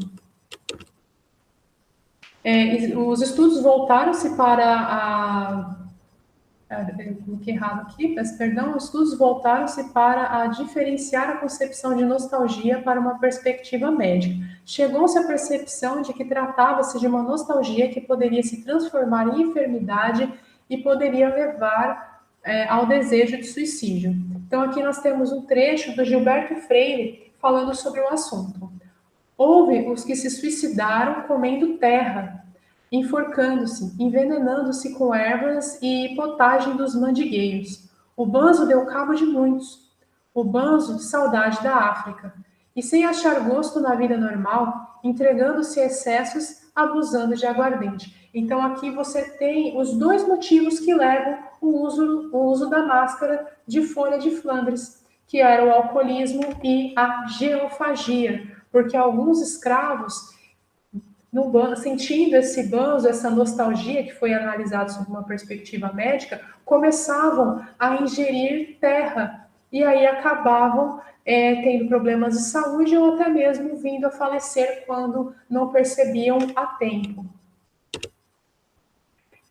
Os estudos voltaram-se para eu coloquei errado aqui, peço perdão, os estudos voltaram-se para a diferenciar a concepção de nostalgia para uma perspectiva médica. Chegou-se à percepção de que tratava-se de uma nostalgia que poderia se transformar em enfermidade e poderia levar ao desejo de suicídio. Então, aqui nós temos um trecho do Gilberto Freire falando sobre o assunto. Houve os que se suicidaram comendo terra, enforcando-se, envenenando-se com ervas e potagem dos mandigueiros. O banzo deu cabo de muitos. O banzo, saudade da África. E sem achar gosto na vida normal, entregando-se a excessos, abusando de aguardente. Então aqui você tem os dois motivos que levam o uso da máscara de folha de Flandres, que era o alcoolismo e a geofagia, porque alguns escravos sentindo esse banzo, essa nostalgia que foi analisada sob uma perspectiva médica, começavam a ingerir terra e aí acabavam tendo problemas de saúde ou até mesmo vindo a falecer quando não percebiam a tempo.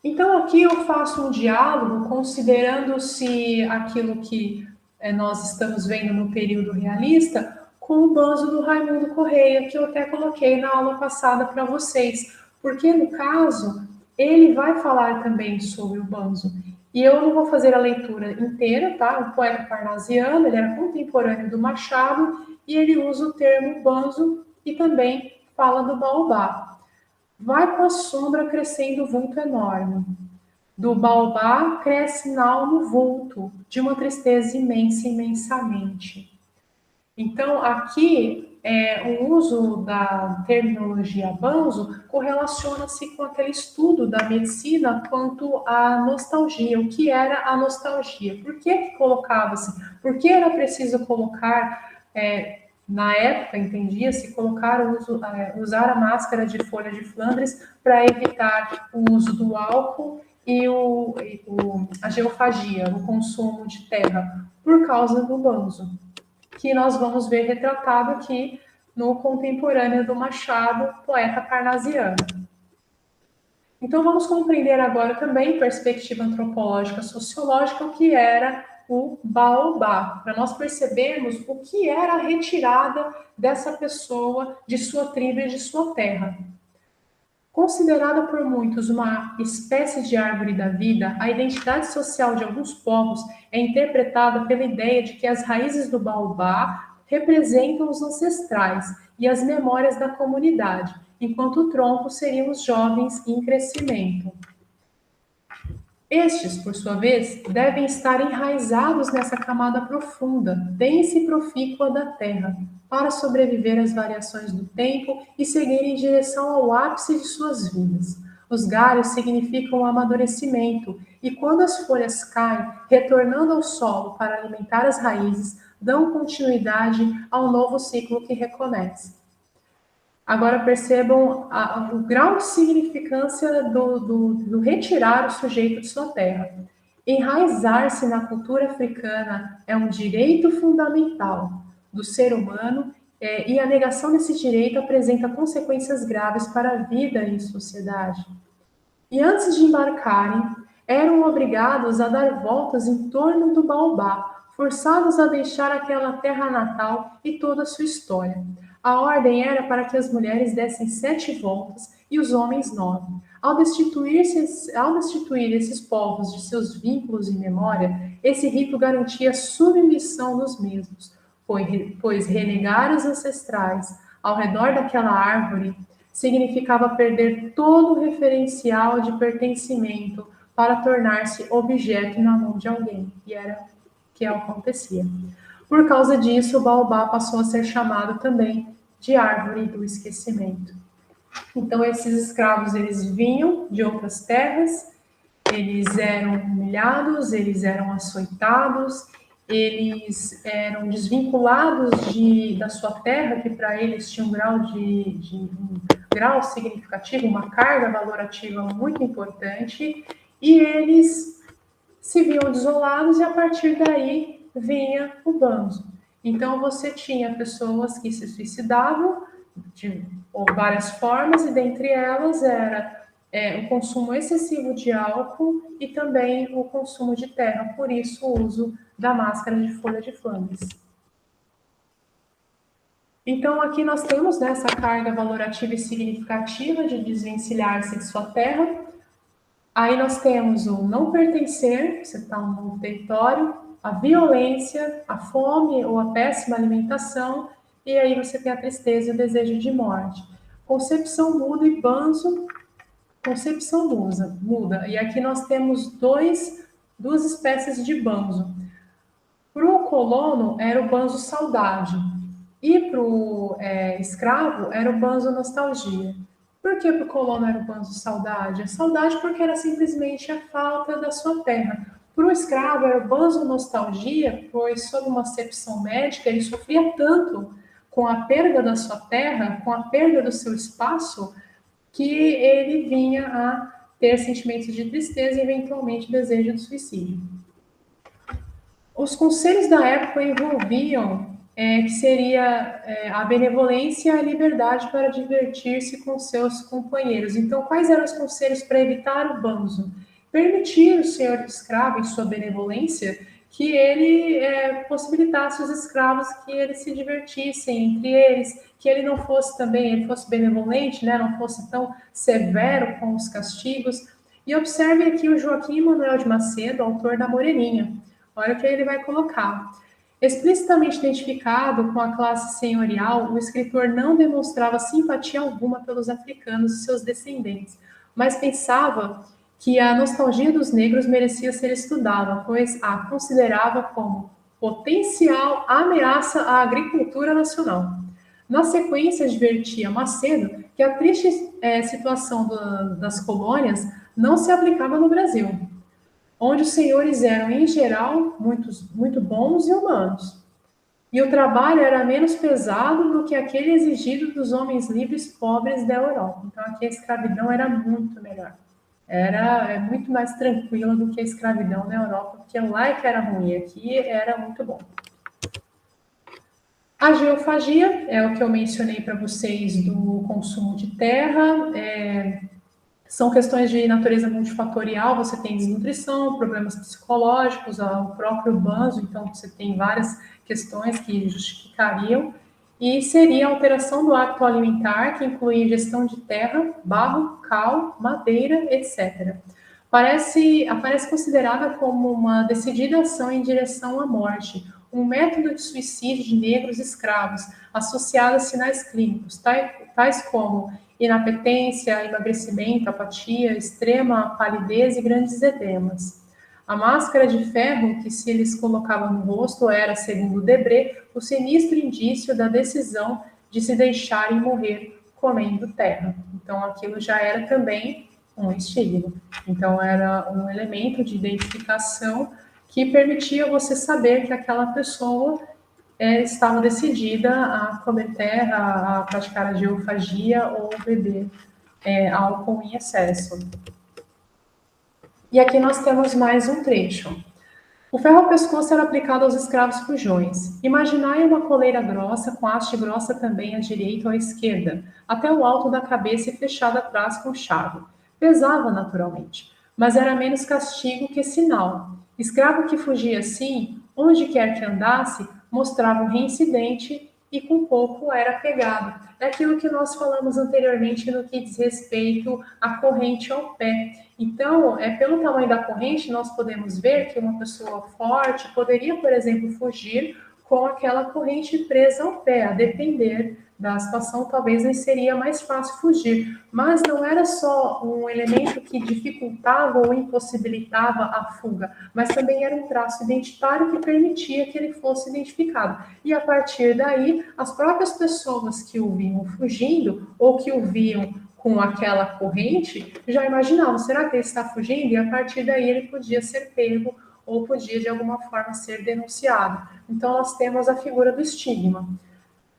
Então aqui eu faço um diálogo considerando-se aquilo que nós estamos vendo no período realista com o banzo do Raimundo Correia, que eu até coloquei na aula passada para vocês, porque no caso ele vai falar também sobre o banzo. E eu não vou fazer a leitura inteira, tá? O poeta parnasiano, ele era contemporâneo do Machado e ele usa o termo banzo e também fala do baobá. Vai com a sombra crescendo o vulto enorme. Do baobá cresce na alma o vulto de uma tristeza imensa, imensamente. Então, aqui, o uso da terminologia banzo correlaciona-se com aquele estudo da medicina quanto à nostalgia. O que era a nostalgia? Por que colocava-se? Por que era preciso colocar, na época, entendia-se, usar a máscara de folha de Flandres para evitar o uso do álcool e a geofagia, o consumo de terra, por causa do banzo, que nós vamos ver retratado aqui no contemporâneo do Machado, poeta parnasiano. Então, vamos compreender agora também, perspectiva antropológica sociológica, o que era o baobá, para nós percebermos o que era a retirada dessa pessoa de sua tribo e de sua terra. Considerada por muitos uma espécie de árvore da vida, a identidade social de alguns povos é interpretada pela ideia de que as raízes do baobá representam os ancestrais e as memórias da comunidade, enquanto o tronco seriam os jovens em crescimento. Estes, por sua vez, devem estar enraizados nessa camada profunda, densa e profícua da Terra, para sobreviver às variações do tempo e seguir em direção ao ápice de suas vidas. Os galhos significam o amadurecimento, e quando as folhas caem, retornando ao solo para alimentar as raízes, dão continuidade ao novo ciclo que recomeça. Agora percebam o grau de significância do retirar o sujeito de sua terra. Enraizar-se na cultura africana é um direito fundamental do ser humano e a negação desse direito apresenta consequências graves para a vida em sociedade. E antes de embarcarem, eram obrigados a dar voltas em torno do baobá, forçados a deixar aquela terra natal e toda a sua história. A ordem era para que as mulheres dessem 7 voltas e os homens 9. Ao destituir esses povos de seus vínculos e memória, esse rito garantia a submissão dos mesmos, pois renegar os ancestrais ao redor daquela árvore significava perder todo o referencial de pertencimento para tornar-se objeto na mão de alguém, e era o que acontecia. Por causa disso, o baobá passou a ser chamado também de árvore do esquecimento. Então, esses escravos, eles vinham de outras terras, eles eram humilhados, eles eram açoitados, eles eram desvinculados da sua terra, que para eles tinha um grau significativo, uma carga valorativa muito importante, e eles se viam desolados e a partir daí vinha o banzo. Então você tinha pessoas que se suicidavam de várias formas, e dentre elas era o consumo excessivo de álcool e também o consumo de terra, por isso o uso da máscara de folha de Flandres. Então, aqui nós temos essa carga valorativa e significativa de desvencilhar-se de sua terra. Aí nós temos o não pertencer, você está num novo território, a violência, a fome ou a péssima alimentação, e aí você tem a tristeza e o desejo de morte. Concepção muda e banzo, concepção muda. E aqui nós temos duas espécies de banzo. Para o colono era o banzo saudade, e para o escravo era o banzo nostalgia. Por que para o colono era o banzo saudade? A saudade porque era simplesmente a falta da sua terra. Para o escravo era o banzo nostalgia, pois sob uma acepção médica ele sofria tanto com a perda da sua terra, com a perda do seu espaço, que ele vinha a ter sentimentos de tristeza e eventualmente desejo de suicídio. Os conselhos da época envolviam que seria a benevolência e a liberdade para divertir-se com seus companheiros. Então, quais eram os conselhos para evitar o banzo? Permitir o senhor escravo, em sua benevolência, que ele possibilitasse os escravos que eles se divertissem entre eles, que ele não fosse também, ele fosse benevolente, né, não fosse tão severo com os castigos. E observe aqui o Joaquim Manuel de Macedo, autor da Moreninha. Olha o que ele vai colocar. Explicitamente identificado com a classe senhorial, o escritor não demonstrava simpatia alguma pelos africanos e seus descendentes, mas pensava que a nostalgia dos negros merecia ser estudada, pois a considerava como potencial ameaça à agricultura nacional. Na sequência, advertia Macedo que a triste situação das colônias não se aplicava no Brasil, onde os senhores eram, em geral, muito bons e humanos. E o trabalho era menos pesado do que aquele exigido dos homens livres pobres da Europa. Então, aqui a escravidão era muito melhor. Era muito mais tranquila do que a escravidão na Europa, porque lá é que era ruim, aqui era muito bom. A geofagia é o que eu mencionei para vocês do consumo de terra, são questões de natureza multifatorial, você tem desnutrição, problemas psicológicos, o próprio banzo, então você tem várias questões que justificariam, e seria a alteração do hábito alimentar, que inclui ingestão de terra, barro, cal, madeira, etc. Aparece considerada como uma decidida ação em direção à morte, um método de suicídio de negros escravos, associado a sinais clínicos, tais como inapetência, emagrecimento, apatia, extrema palidez e grandes edemas. A máscara de ferro que se eles colocavam no rosto era, segundo Debré, o sinistro indício da decisão de se deixarem morrer comendo terra. Então, aquilo já era também um estigma. Então, era um elemento de identificação que permitia você saber que aquela pessoa estava decidida a comer terra, a praticar a geofagia ou beber álcool em excesso. E aqui nós temos mais um trecho. O ferro ao pescoço era aplicado aos escravos fujões. Imaginai uma coleira grossa, com haste grossa também à direita ou à esquerda, até o alto da cabeça e fechada atrás com chave. Pesava naturalmente, mas era menos castigo que sinal. Escravo que fugia assim, onde quer que andasse, mostrava um reincidente e com pouco era pegado. É aquilo que nós falamos anteriormente no que diz respeito à corrente ao pé. Então, pelo tamanho da corrente, nós podemos ver que uma pessoa forte poderia, por exemplo, fugir com aquela corrente presa ao pé, a depender da situação, talvez nem seria mais fácil fugir. Mas não era só um elemento que dificultava ou impossibilitava a fuga, mas também era um traço identitário que permitia que ele fosse identificado. E a partir daí, as próprias pessoas que o viam fugindo ou que o viam com aquela corrente, já imaginavam, será que ele está fugindo? E a partir daí ele podia ser pego ou podia de alguma forma ser denunciado. Então nós temos a figura do estigma.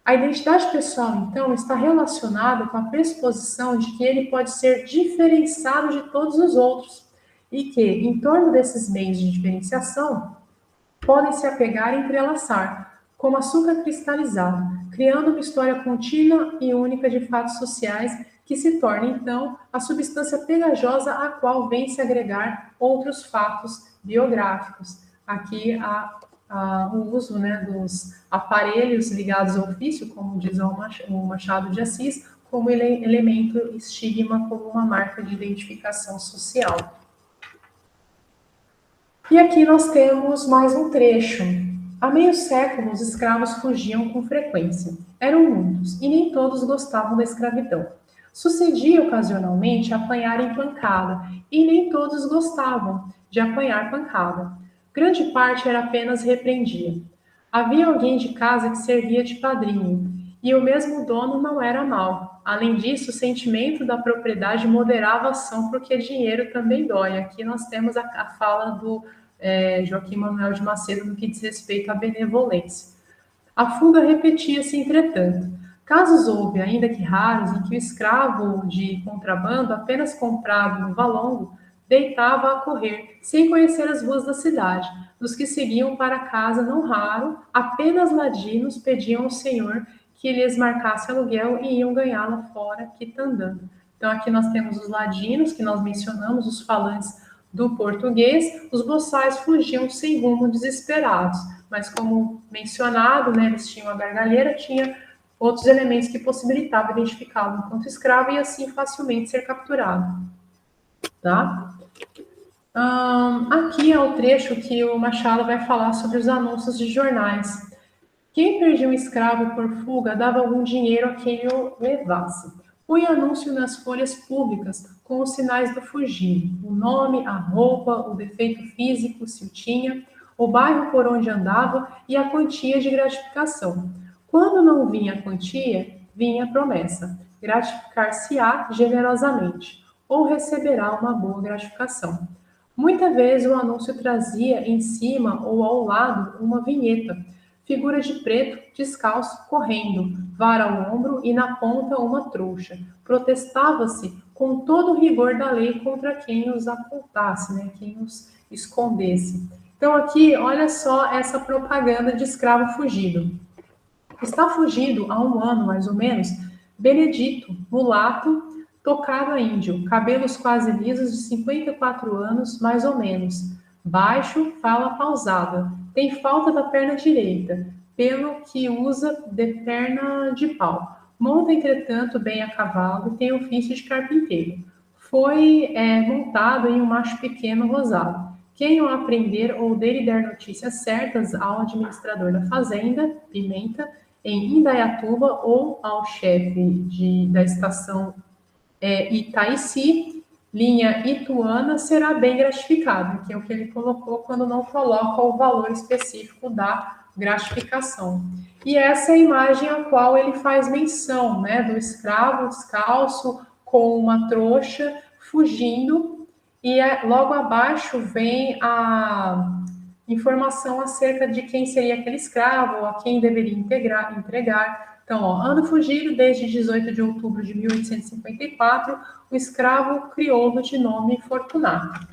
A identidade pessoal, então, está relacionada com a pressuposição de que ele pode ser diferenciado de todos os outros e que, em torno desses meios de diferenciação, podem se apegar e entrelaçar, como açúcar cristalizado, criando uma história contínua e única de fatos sociais que se torna, então, a substância pegajosa à qual vem se agregar outros fatos biográficos. Aqui o uso, né, dos aparelhos ligados ao ofício, como diz o Machado de Assis, como elemento estigma, como uma marca de identificação social. E aqui nós temos mais um trecho. Há meio século, os escravos fugiam com frequência. Eram muitos, e nem todos gostavam da escravidão. Sucedia ocasionalmente apanharem pancada, e nem todos gostavam de apanhar pancada. Grande parte era apenas repreendia. Havia alguém de casa que servia de padrinho, e o mesmo dono não era mau. Além disso, o sentimento da propriedade moderava a ação, porque dinheiro também dói. Aqui nós temos a fala do Joaquim Manuel de Macedo no que diz respeito à benevolência. A fuga repetia-se, entretanto. Casos houve, ainda que raros, em que o escravo de contrabando, apenas comprado no valongo, deitava a correr, sem conhecer as ruas da cidade. Dos que seguiam para casa, não raro, apenas ladinos pediam ao senhor que lhes marcasse aluguel e iam ganhá-la fora, quitandando. Então, aqui nós temos os ladinos, que nós mencionamos, os falantes do português. Os boçais fugiam sem rumo, desesperados. Mas, como mencionado, né, eles tinham a gargalheira, tinha outros elementos que possibilitavam identificá-lo enquanto escravo e assim facilmente ser capturado. Tá? Aqui é o trecho que o Machado vai falar sobre os anúncios de jornais. Quem perdia um escravo por fuga dava algum dinheiro a quem o levasse. Põe anúncio nas folhas públicas com os sinais do fugido, o nome, a roupa, o defeito físico, se o tinha, o bairro por onde andava e a quantia de gratificação. Quando não vinha a quantia, vinha a promessa: gratificar-se-á generosamente, ou receberá uma boa gratificação. Muitas vezes o anúncio trazia em cima ou ao lado uma vinheta, figura de preto, descalço, correndo, vara ao ombro e na ponta uma trouxa. Protestava-se com todo o rigor da lei contra quem os ocultasse, né, quem os escondesse. Então aqui, olha só essa propaganda de escravo fugido. Está fugido há um ano, mais ou menos, Benedito, mulato, tocado a índio, cabelos quase lisos, de 54 anos, mais ou menos. Baixo, fala pausada. Tem falta da perna direita, pelo que usa de perna de pau. Monta, entretanto, bem a cavalo e tem ofício de carpinteiro. Foi montado em um macho pequeno rosado. Quem o aprender ou dele der notícias certas ao administrador da fazenda, Pimenta, em Indaiatuba, ou ao chefe da estação Itaici, linha Ituana, será bem gratificado, que é o que ele colocou quando não coloca o valor específico da gratificação. E essa é a imagem a qual ele faz menção, né, do escravo descalço com uma trouxa fugindo, e logo abaixo vem a informação acerca de quem seria aquele escravo, a quem deveria entregar. Então, ó, ano fugido, desde 18 de outubro de 1854, o escravo crioulo de nome Fortunato.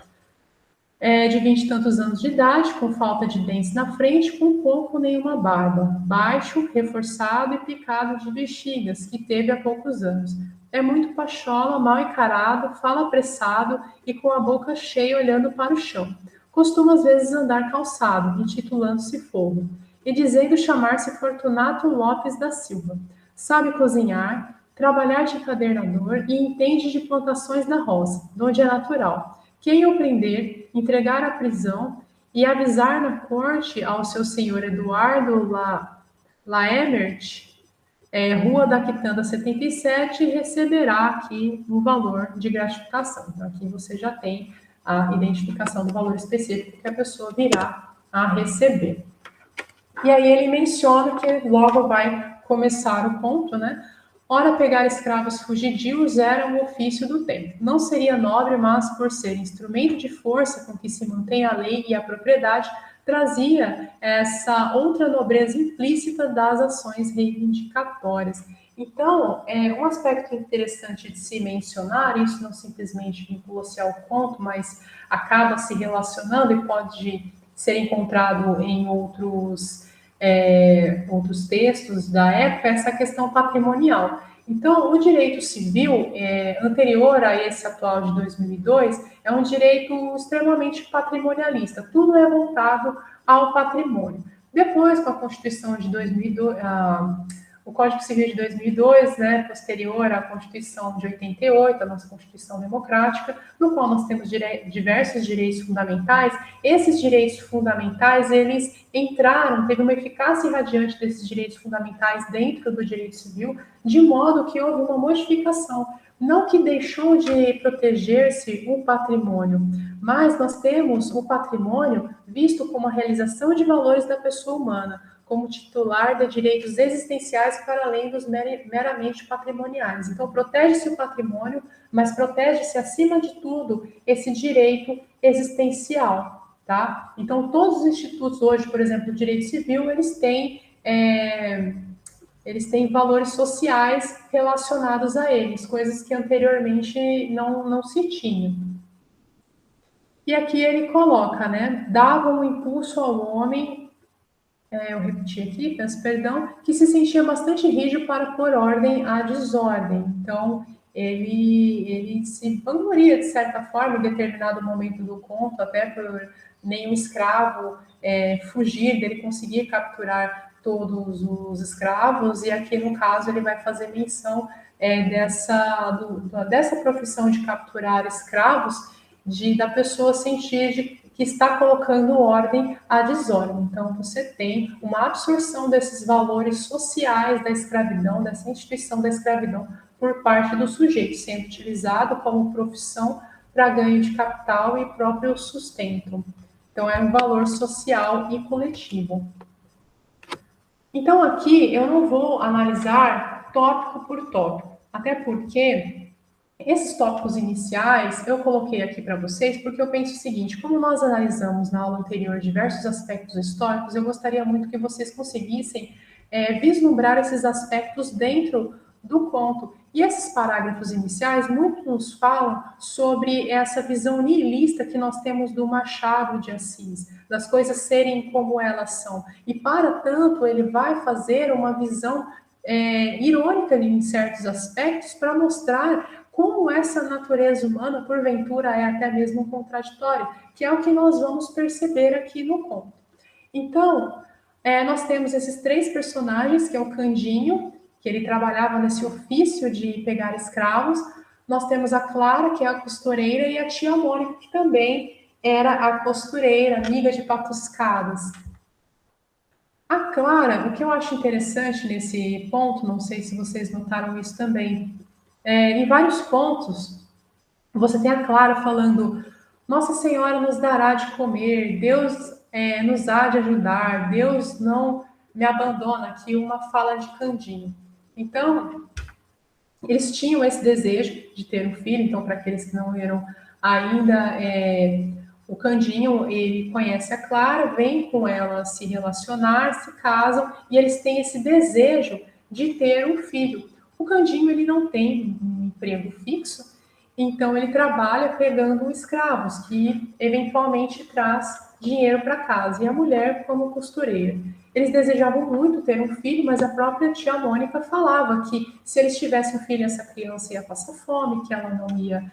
De 20 e tantos anos de idade, com falta de dentes na frente, com pouco nenhuma barba, baixo, reforçado e picado de bexigas, que teve há poucos anos. É muito pachola, mal encarado, fala apressado e com a boca cheia olhando para o chão. Costuma às vezes andar calçado, intitulando-se Fogo, e dizendo chamar-se Fortunato Lopes da Silva. Sabe cozinhar, trabalhar de cadernador e entende de plantações da roça, onde é natural. Quem o prender, entregar à prisão e avisar na corte ao seu senhor Eduardo Laemert, Rua da Quitanda 77, receberá aqui um valor de gratificação. Então, aqui você já tem a identificação do valor específico que a pessoa virá a receber. E aí ele menciona que logo vai começar o conto, né? Ora, pegar escravos fugidios era um ofício do tempo. Não seria nobre, mas por ser instrumento de força com que se mantém a lei e a propriedade, trazia essa outra nobreza implícita das ações reivindicatórias. Então, um aspecto interessante de se mencionar, isso não simplesmente vincula-se ao conto, mas acaba se relacionando e pode ser encontrado em outros textos da época, essa questão patrimonial. Então, o direito civil, anterior a esse atual de 2002, é um direito extremamente patrimonialista, tudo é voltado ao patrimônio. Depois, com a Constituição de 2002, o Código Civil de 2002, né, posterior à Constituição de 88, a nossa Constituição Democrática, no qual nós temos diversos direitos fundamentais. Esses direitos fundamentais, eles entraram, teve uma eficácia irradiante desses direitos fundamentais dentro do direito civil, de modo que houve uma modificação, não que deixou de proteger-se o patrimônio, mas nós temos o patrimônio visto como a realização de valores da pessoa humana, como titular de direitos existenciais para além dos meramente patrimoniais. Então, protege-se o patrimônio, mas protege-se, acima de tudo, esse direito existencial, tá? Então, todos os institutos hoje, por exemplo, do direito civil, eles têm valores sociais relacionados a eles, coisas que anteriormente não se tinham. E aqui ele coloca, né, dava um impulso ao homem, eu repeti aqui, peço perdão, que se sentia bastante rígido para pôr ordem à desordem. Então, ele se vangloria, de certa forma, em determinado momento do conto, até por nenhum escravo fugir, dele conseguir capturar todos os escravos, e aqui, no caso, ele vai fazer menção dessa profissão de capturar escravos, da pessoa sentir que está colocando ordem à desordem. Então, você tem uma absorção desses valores sociais da escravidão, dessa instituição da escravidão, por parte do sujeito, sendo utilizado como profissão para ganho de capital e próprio sustento. Então, é um valor social e coletivo. Então, aqui eu não vou analisar tópico por tópico, até porque esses tópicos iniciais eu coloquei aqui para vocês porque eu penso o seguinte: como nós analisamos na aula anterior diversos aspectos históricos, eu gostaria muito que vocês conseguissem vislumbrar esses aspectos dentro do conto. E esses parágrafos iniciais muito nos falam sobre essa visão nihilista que nós temos do Machado de Assis, das coisas serem como elas são. E, para tanto, ele vai fazer uma visão irônica em certos aspectos para mostrar como essa natureza humana, porventura, é até mesmo contraditória, que é o que nós vamos perceber aqui no conto. Então, nós temos esses três personagens, que é o Candinho, que ele trabalhava nesse ofício de pegar escravos. Nós temos a Clara, que é a costureira, e a tia Mônica, que também era a costureira, amiga de patuscadas. A Clara, o que eu acho interessante nesse ponto, não sei se vocês notaram isso também, em vários pontos, você tem a Clara falando: Nossa Senhora nos dará de comer, Deus nos há de ajudar, Deus não me abandona. Aqui uma fala de Candinho. Então, eles tinham esse desejo de ter um filho. Então, para aqueles que não leram ainda, o Candinho, ele conhece a Clara, vem com ela se relacionar, se casam, e eles têm esse desejo de ter um filho. O Candinho, ele não tem um emprego fixo, então ele trabalha pegando escravos, que eventualmente traz dinheiro para casa, e a mulher como costureira. Eles desejavam muito ter um filho, mas a própria tia Mônica falava que se eles tivessem um filho, essa criança ia passar fome, que ela não ia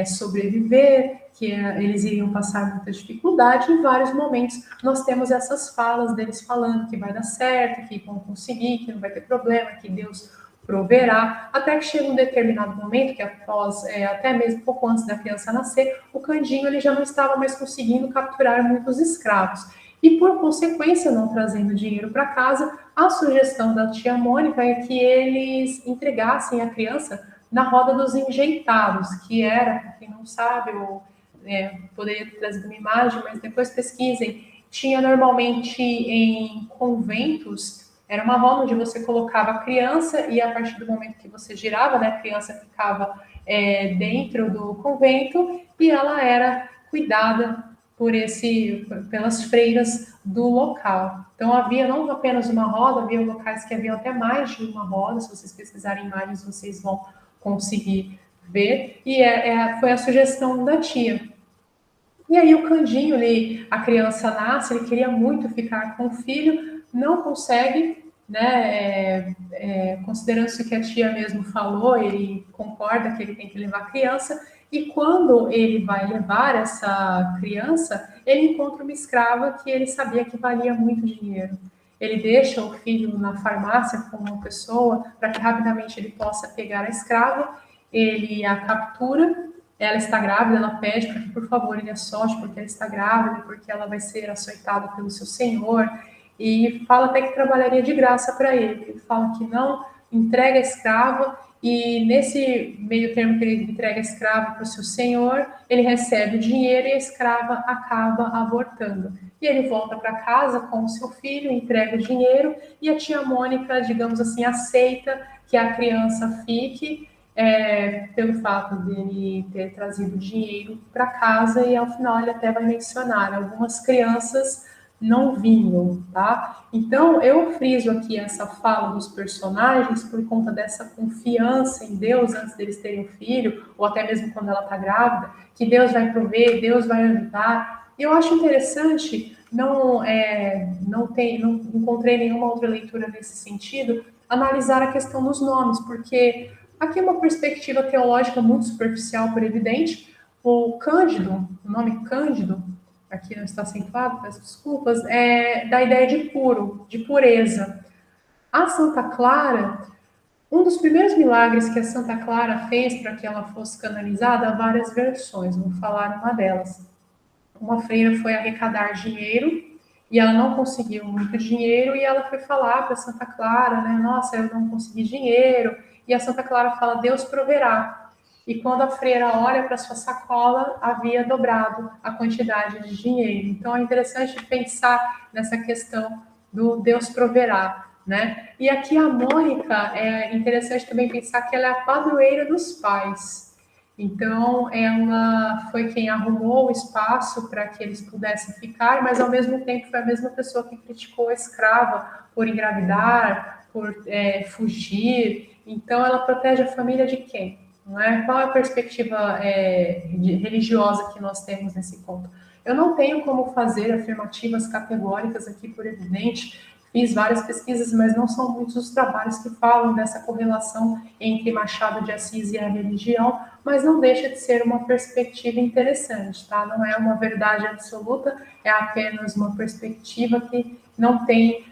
sobreviver, que eles iriam passar muita dificuldade. Em vários momentos nós temos essas falas deles falando que vai dar certo, que vão conseguir, que não vai ter problema, que Deus proverá, até que chega um determinado momento, que após, até mesmo pouco antes da criança nascer, o Candinho ele já não estava mais conseguindo capturar muitos escravos. E, por consequência, não trazendo dinheiro para casa, a sugestão da tia Mônica é que eles entregassem a criança na roda dos enjeitados, que era, para quem não sabe, ou poderia ter trazido uma imagem, mas depois pesquisem, tinha normalmente em conventos, era uma roda onde você colocava a criança e a partir do momento que você girava, né, a criança ficava dentro do convento e ela era cuidada pelas freiras do local. Então havia não apenas uma roda, havia locais que haviam até mais de uma roda. Se vocês pesquisarem imagens, vocês vão conseguir ver. E foi a sugestão da tia. E aí o Candinho, a criança nasce, ele queria muito ficar com o filho, não consegue, né? Considerando-se o que a tia mesmo falou, ele concorda que ele tem que levar a criança. E quando ele vai levar essa criança, ele encontra uma escrava que ele sabia que valia muito dinheiro. Ele deixa o filho na farmácia com uma pessoa para que rapidamente ele possa pegar a escrava. Ele a captura, ela está grávida, ela pede para que, por favor, ele a solte, porque ela está grávida, porque ela vai ser açoitada pelo seu senhor, e fala até que trabalharia de graça para ele. Ele fala que não, entrega a escrava, e nesse meio termo que ele entrega a escrava para o seu senhor, ele recebe o dinheiro e a escrava acaba abortando. E ele volta para casa com o seu filho, entrega o dinheiro, e a tia Mônica, digamos assim, aceita que a criança fique, pelo fato dele ter trazido dinheiro para casa, e ao final ele até vai mencionar: algumas crianças não vinham, tá? Então eu friso aqui essa fala dos personagens por conta dessa confiança em Deus antes deles terem um filho, ou até mesmo quando ela está grávida, que Deus vai prover, Deus vai ajudar. E eu acho interessante, não encontrei nenhuma outra leitura nesse sentido, analisar a questão dos nomes, porque aqui é uma perspectiva teológica muito superficial, por evidente. O Cândido, o nome Cândido, aqui não está acentuado, peço desculpas, é da ideia de puro, de pureza. A Santa Clara, um dos primeiros milagres que a Santa Clara fez para que ela fosse canonizada, há várias versões, vou falar uma delas. Uma freira foi arrecadar dinheiro e ela não conseguiu muito dinheiro, e ela foi falar para Santa Clara, né? Nossa, eu não consegui dinheiro. E a Santa Clara fala: Deus proverá. E quando a freira olha para sua sacola, havia dobrado a quantidade de dinheiro. Então é interessante pensar nessa questão do Deus proverá, né? E aqui a Mônica, é interessante também pensar que ela é a padroeira dos pais. Então, ela foi quem arrumou o espaço para que eles pudessem ficar, mas ao mesmo tempo foi a mesma pessoa que criticou a escrava por engravidar, por fugir. Então, ela protege a família de quem? Não é? Qual é a perspectiva religiosa que nós temos nesse conto? Eu não tenho como fazer afirmativas categóricas aqui, por evidente. Fiz várias pesquisas, mas não são muitos os trabalhos que falam dessa correlação entre Machado de Assis e a religião, mas não deixa de ser uma perspectiva interessante, tá? Não é uma verdade absoluta, é apenas uma perspectiva que não tem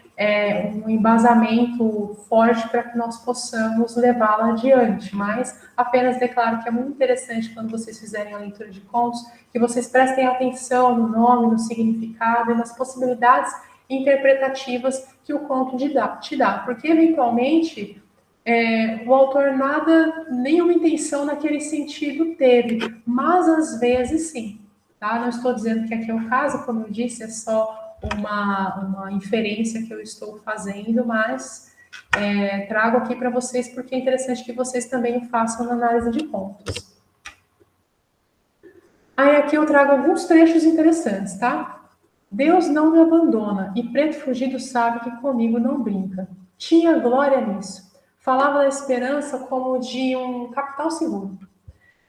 um embasamento forte para que nós possamos levá-la adiante, mas apenas declaro que é muito interessante quando vocês fizerem a leitura de contos, que vocês prestem atenção no nome, no significado e nas possibilidades interpretativas que o conto te dá, porque eventualmente o autor nada, nenhuma intenção naquele sentido teve, mas às vezes sim, tá? Não estou dizendo que aqui é o caso, como eu disse, é só uma inferência que eu estou fazendo, mas trago aqui para vocês porque é interessante que vocês também façam uma análise de pontos. Aí aqui eu trago alguns trechos interessantes, tá? Deus não me abandona, e preto fugido sabe que comigo não brinca. Tinha glória nisso. Falava da esperança como de um capital seguro.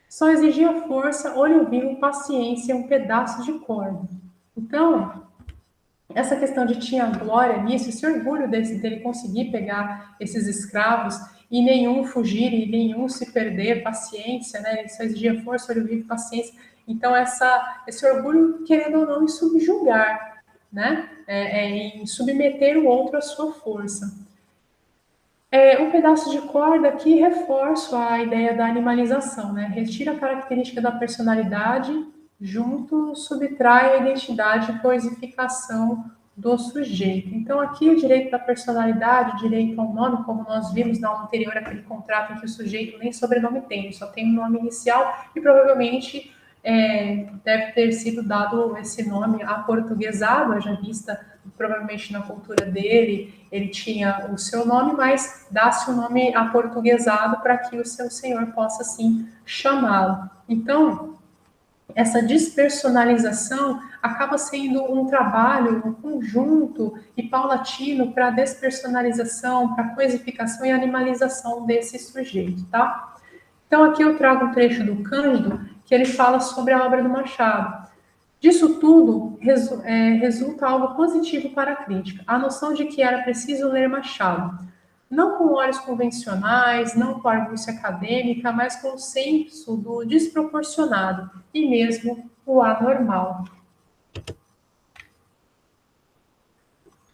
Só exigia força, olho vivo, paciência, um pedaço de corda. Então, essa questão de tinha glória nisso, esse orgulho dele conseguir pegar esses escravos e nenhum fugir e nenhum se perder, paciência, né? Ele só exigia força, olho vivo, paciência. Então, esse orgulho, querendo ou não, em subjugar, né? Em submeter o outro à sua força. Um pedaço de corda aqui reforço a ideia da animalização, né? Retira a característica da personalidade, junto subtrai a identidade e coisificação do sujeito. Então, aqui o direito da personalidade, o direito ao nome, como nós vimos na aula anterior, aquele contrato em que o sujeito nem sobrenome tem, só tem um nome inicial e provavelmente deve ter sido dado esse nome aportuguesado, haja vista provavelmente na cultura dele, ele tinha o seu nome, mas dá-se o nome aportuguesado para que o seu senhor possa, assim, chamá-lo. Então, essa despersonalização acaba sendo um trabalho, um conjunto e paulatino para a despersonalização, para a coisificação e animalização desse sujeito, tá? Então, aqui eu trago um trecho do Cândido, que ele fala sobre a obra do Machado. Disso tudo resulta algo positivo para a crítica, a noção de que era preciso ler Machado, não com olhos convencionais, não com argúcia acadêmica, mas com o senso do desproporcionado e mesmo o anormal.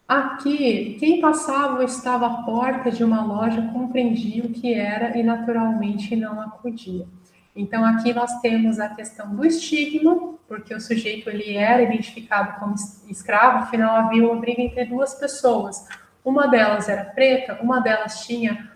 Aqui, quem passava ou estava à porta de uma loja compreendia o que era e naturalmente não acudia. Então, aqui nós temos a questão do estigma, porque o sujeito ele era identificado como escravo, afinal havia uma briga entre duas pessoas. Uma delas era preta, uma delas tinha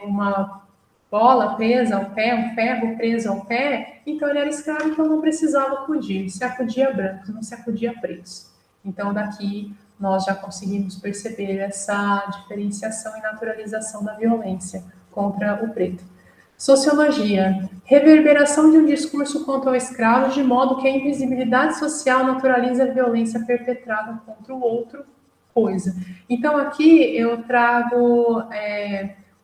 uma bola presa ao pé, um ferro preso ao pé, então ele era escravo, então não precisava acudir. Se acudia brancos, não se acudia pretos. Então, daqui nós já conseguimos perceber essa diferenciação e naturalização da violência contra o preto. Sociologia. Reverberação de um discurso contra o escravo, de modo que a invisibilidade social naturaliza a violência perpetrada contra o outro, coisa. Então, aqui eu trago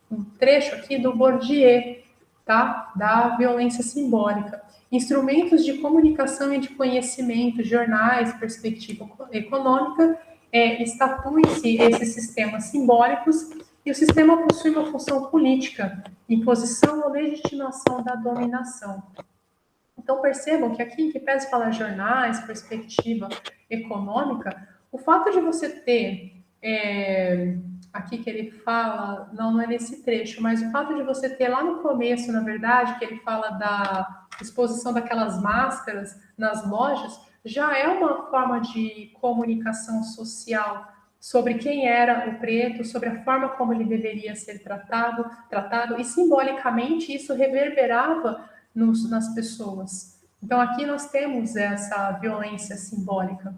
um trecho aqui do Bourdieu, tá? Da violência simbólica. Instrumentos de comunicação e de conhecimento, jornais, perspectiva econômica, estatuem-se esses sistemas simbólicos e o sistema possui uma função política, imposição ou legitimação da dominação. Então, percebam que aqui, em que pese falar jornais, perspectiva econômica, o fato de você ter, aqui que ele fala, não é nesse trecho, mas o fato de você ter lá no começo, na verdade, que ele fala da exposição daquelas máscaras nas lojas, já é uma forma de comunicação social sobre quem era o preto, sobre a forma como ele deveria ser tratado e simbolicamente isso reverberava nas pessoas. Então aqui nós temos essa violência simbólica.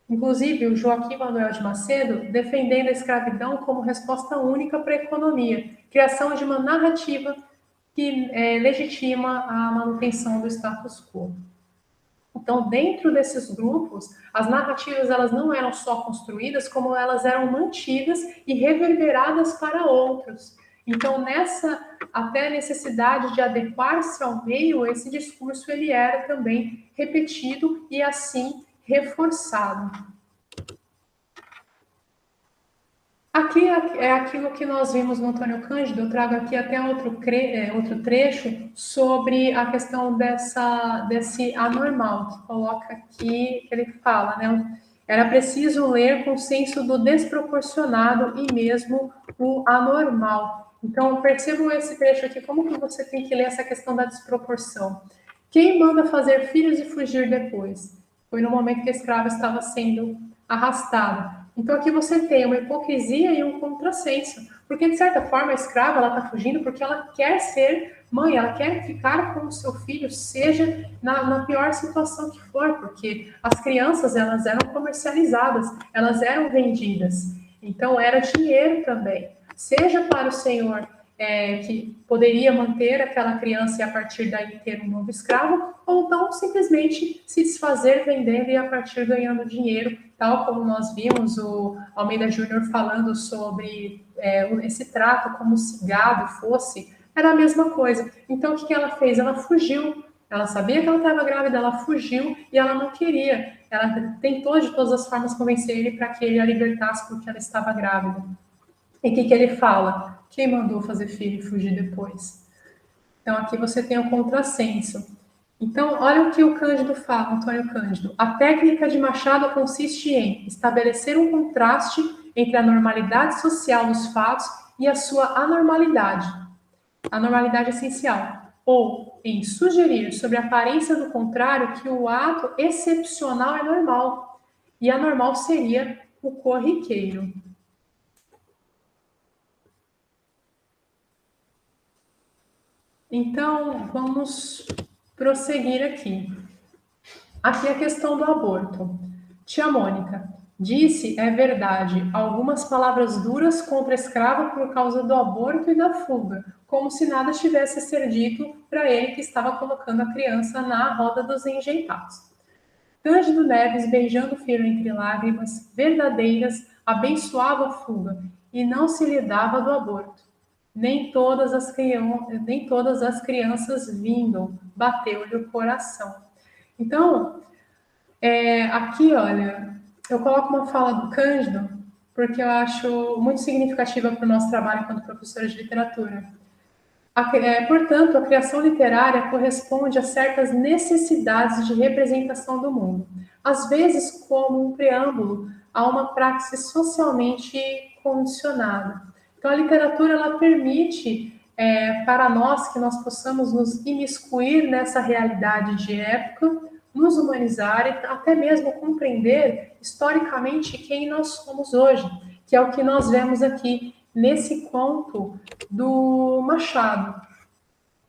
Inclusive o Joaquim Manuel de Macedo defendendo a escravidão como resposta única para a economia, criação de uma narrativa que legitima a manutenção do status quo. Então, dentro desses grupos, as narrativas elas não eram só construídas, como elas eram mantidas e reverberadas para outros. Então, até a necessidade de adequar-se ao meio, esse discurso ele era também repetido e assim reforçado. Aqui é aquilo que nós vimos no Antônio Cândido. Eu trago aqui até outro trecho sobre a questão desse anormal, que coloca aqui, que ele fala, né? Era preciso ler com o senso do desproporcionado e mesmo o anormal. Então, percebam esse trecho aqui, como que você tem que ler essa questão da desproporção. Quem manda fazer filhos e fugir depois? Foi no momento que a escrava estava sendo arrastada. Então aqui você tem uma hipocrisia e um contrassenso, porque de certa forma a escrava ela está fugindo porque ela quer ser mãe, ela quer ficar com o seu filho, seja na pior situação que for, porque as crianças elas eram comercializadas, elas eram vendidas, então era dinheiro também, seja para o senhor que poderia manter aquela criança e a partir daí ter um novo escravo, ou então simplesmente se desfazer vendendo e a partir ganhando dinheiro, tal como nós vimos o Almeida Júnior falando sobre esse trato como se gado fosse, era a mesma coisa. Então o que ela fez? Ela fugiu. Ela sabia que ela estava grávida, ela fugiu e ela não queria. Ela tentou de todas as formas convencer ele para que ele a libertasse porque ela estava grávida. E o que ele fala? Quem mandou fazer filho e fugir depois? Então, aqui você tem o contrassenso. Então, olha o que o Cândido fala, Antônio Cândido. A técnica de Machado consiste em estabelecer um contraste entre a normalidade social dos fatos e a sua a normalidade essencial, ou em sugerir, sobre a aparência do contrário, que o ato excepcional é normal, e anormal seria o corriqueiro. Então, vamos prosseguir aqui. Aqui a questão do aborto. Tia Mônica, disse, é verdade, algumas palavras duras contra a escrava por causa do aborto e da fuga, como se nada tivesse a ser dito para ele que estava colocando a criança na roda dos enjeitados. Cândido Neves, beijando o filho entre lágrimas verdadeiras, abençoava a fuga e não se lhe dava do aborto. Nem todas as crianças vingam, bateu-lhe o coração. Então, aqui, olha, eu coloco uma fala do Cândido, porque eu acho muito significativa para o nosso trabalho enquanto professora de literatura. Portanto, a criação literária corresponde a certas necessidades de representação do mundo, às vezes como um preâmbulo a uma praxe socialmente condicionada. Então, a literatura ela permite para nós que nós possamos nos imiscuir nessa realidade de época, nos humanizar e até mesmo compreender historicamente quem nós somos hoje, que é o que nós vemos aqui nesse conto do Machado,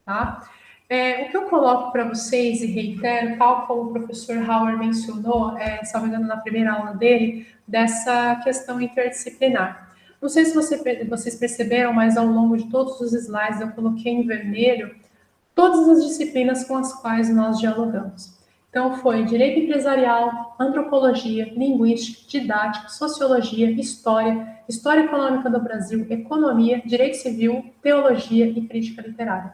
tá? O que eu coloco para vocês e reitero, tal como o professor Hauer mencionou, se não me engano, na primeira aula dele, dessa questão interdisciplinar. Não sei se vocês perceberam, mas ao longo de todos os slides eu coloquei em vermelho todas as disciplinas com as quais nós dialogamos. Então, foi direito empresarial, antropologia, linguística, didática, sociologia, história econômica do Brasil, economia, direito civil, teologia e crítica literária.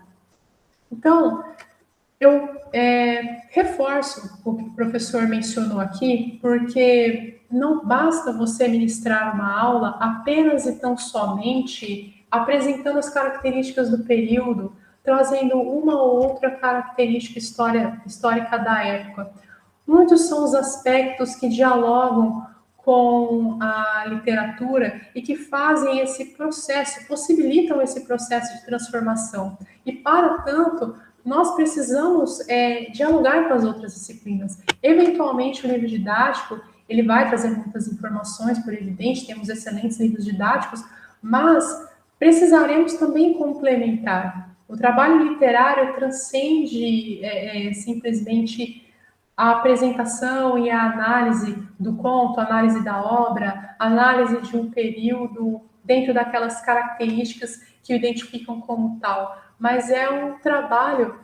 Então, eu reforço o que o professor mencionou aqui, porque não basta você ministrar uma aula apenas e tão somente apresentando as características do período, trazendo uma ou outra característica histórica da época. Muitos são os aspectos que dialogam com a literatura e que fazem esse processo, possibilitam esse processo de transformação. E, para tanto, nós precisamos dialogar com as outras disciplinas. Eventualmente, o livro didático, ele vai trazer muitas informações, por evidente, temos excelentes livros didáticos, mas precisaremos também complementar. O trabalho literário transcende simplesmente a apresentação e a análise do conto, a análise da obra, a análise de um período dentro daquelas características que o identificam como tal, mas é um trabalho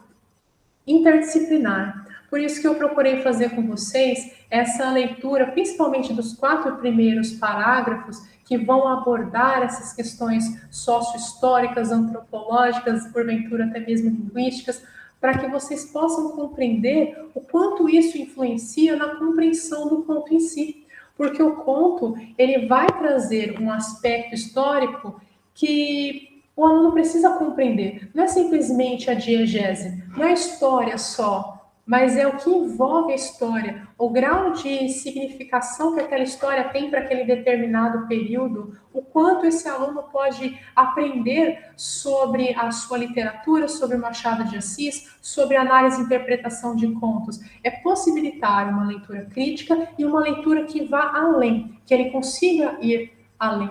interdisciplinar. Por isso que eu procurei fazer com vocês essa leitura, principalmente dos 4 primeiros parágrafos, que vão abordar essas questões sócio-históricas, antropológicas, porventura até mesmo linguísticas, para que vocês possam compreender o quanto isso influencia na compreensão do conto em si. Porque o conto, ele vai trazer um aspecto histórico que o aluno precisa compreender. Não é simplesmente a diegese, não é a história só, mas é o que envolve a história, o grau de significação que aquela história tem para aquele determinado período, o quanto esse aluno pode aprender sobre a sua literatura, sobre Machado de Assis, sobre análise e interpretação de contos. É possibilitar uma leitura crítica e uma leitura que vá além, que ele consiga ir além.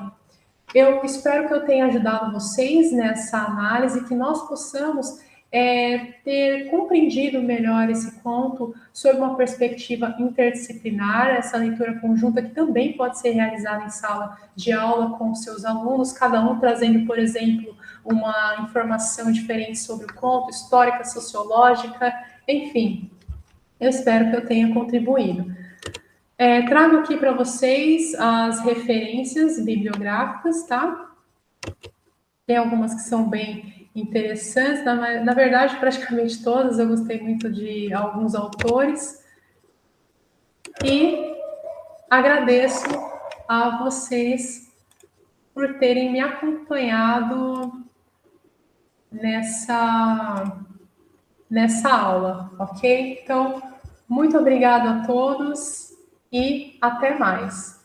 Eu espero que eu tenha ajudado vocês nessa análise, que nós possamos ter compreendido melhor esse conto sob uma perspectiva interdisciplinar, essa leitura conjunta que também pode ser realizada em sala de aula com seus alunos, cada um trazendo, por exemplo, uma informação diferente sobre o conto, histórica, sociológica, enfim. Eu espero que eu tenha contribuído. Trago aqui para vocês as referências bibliográficas, tá? Tem algumas que são bem interessantes, na verdade, praticamente todas, eu gostei muito de alguns autores. E agradeço a vocês por terem me acompanhado nessa aula, ok? Então, muito obrigado a todos e até mais.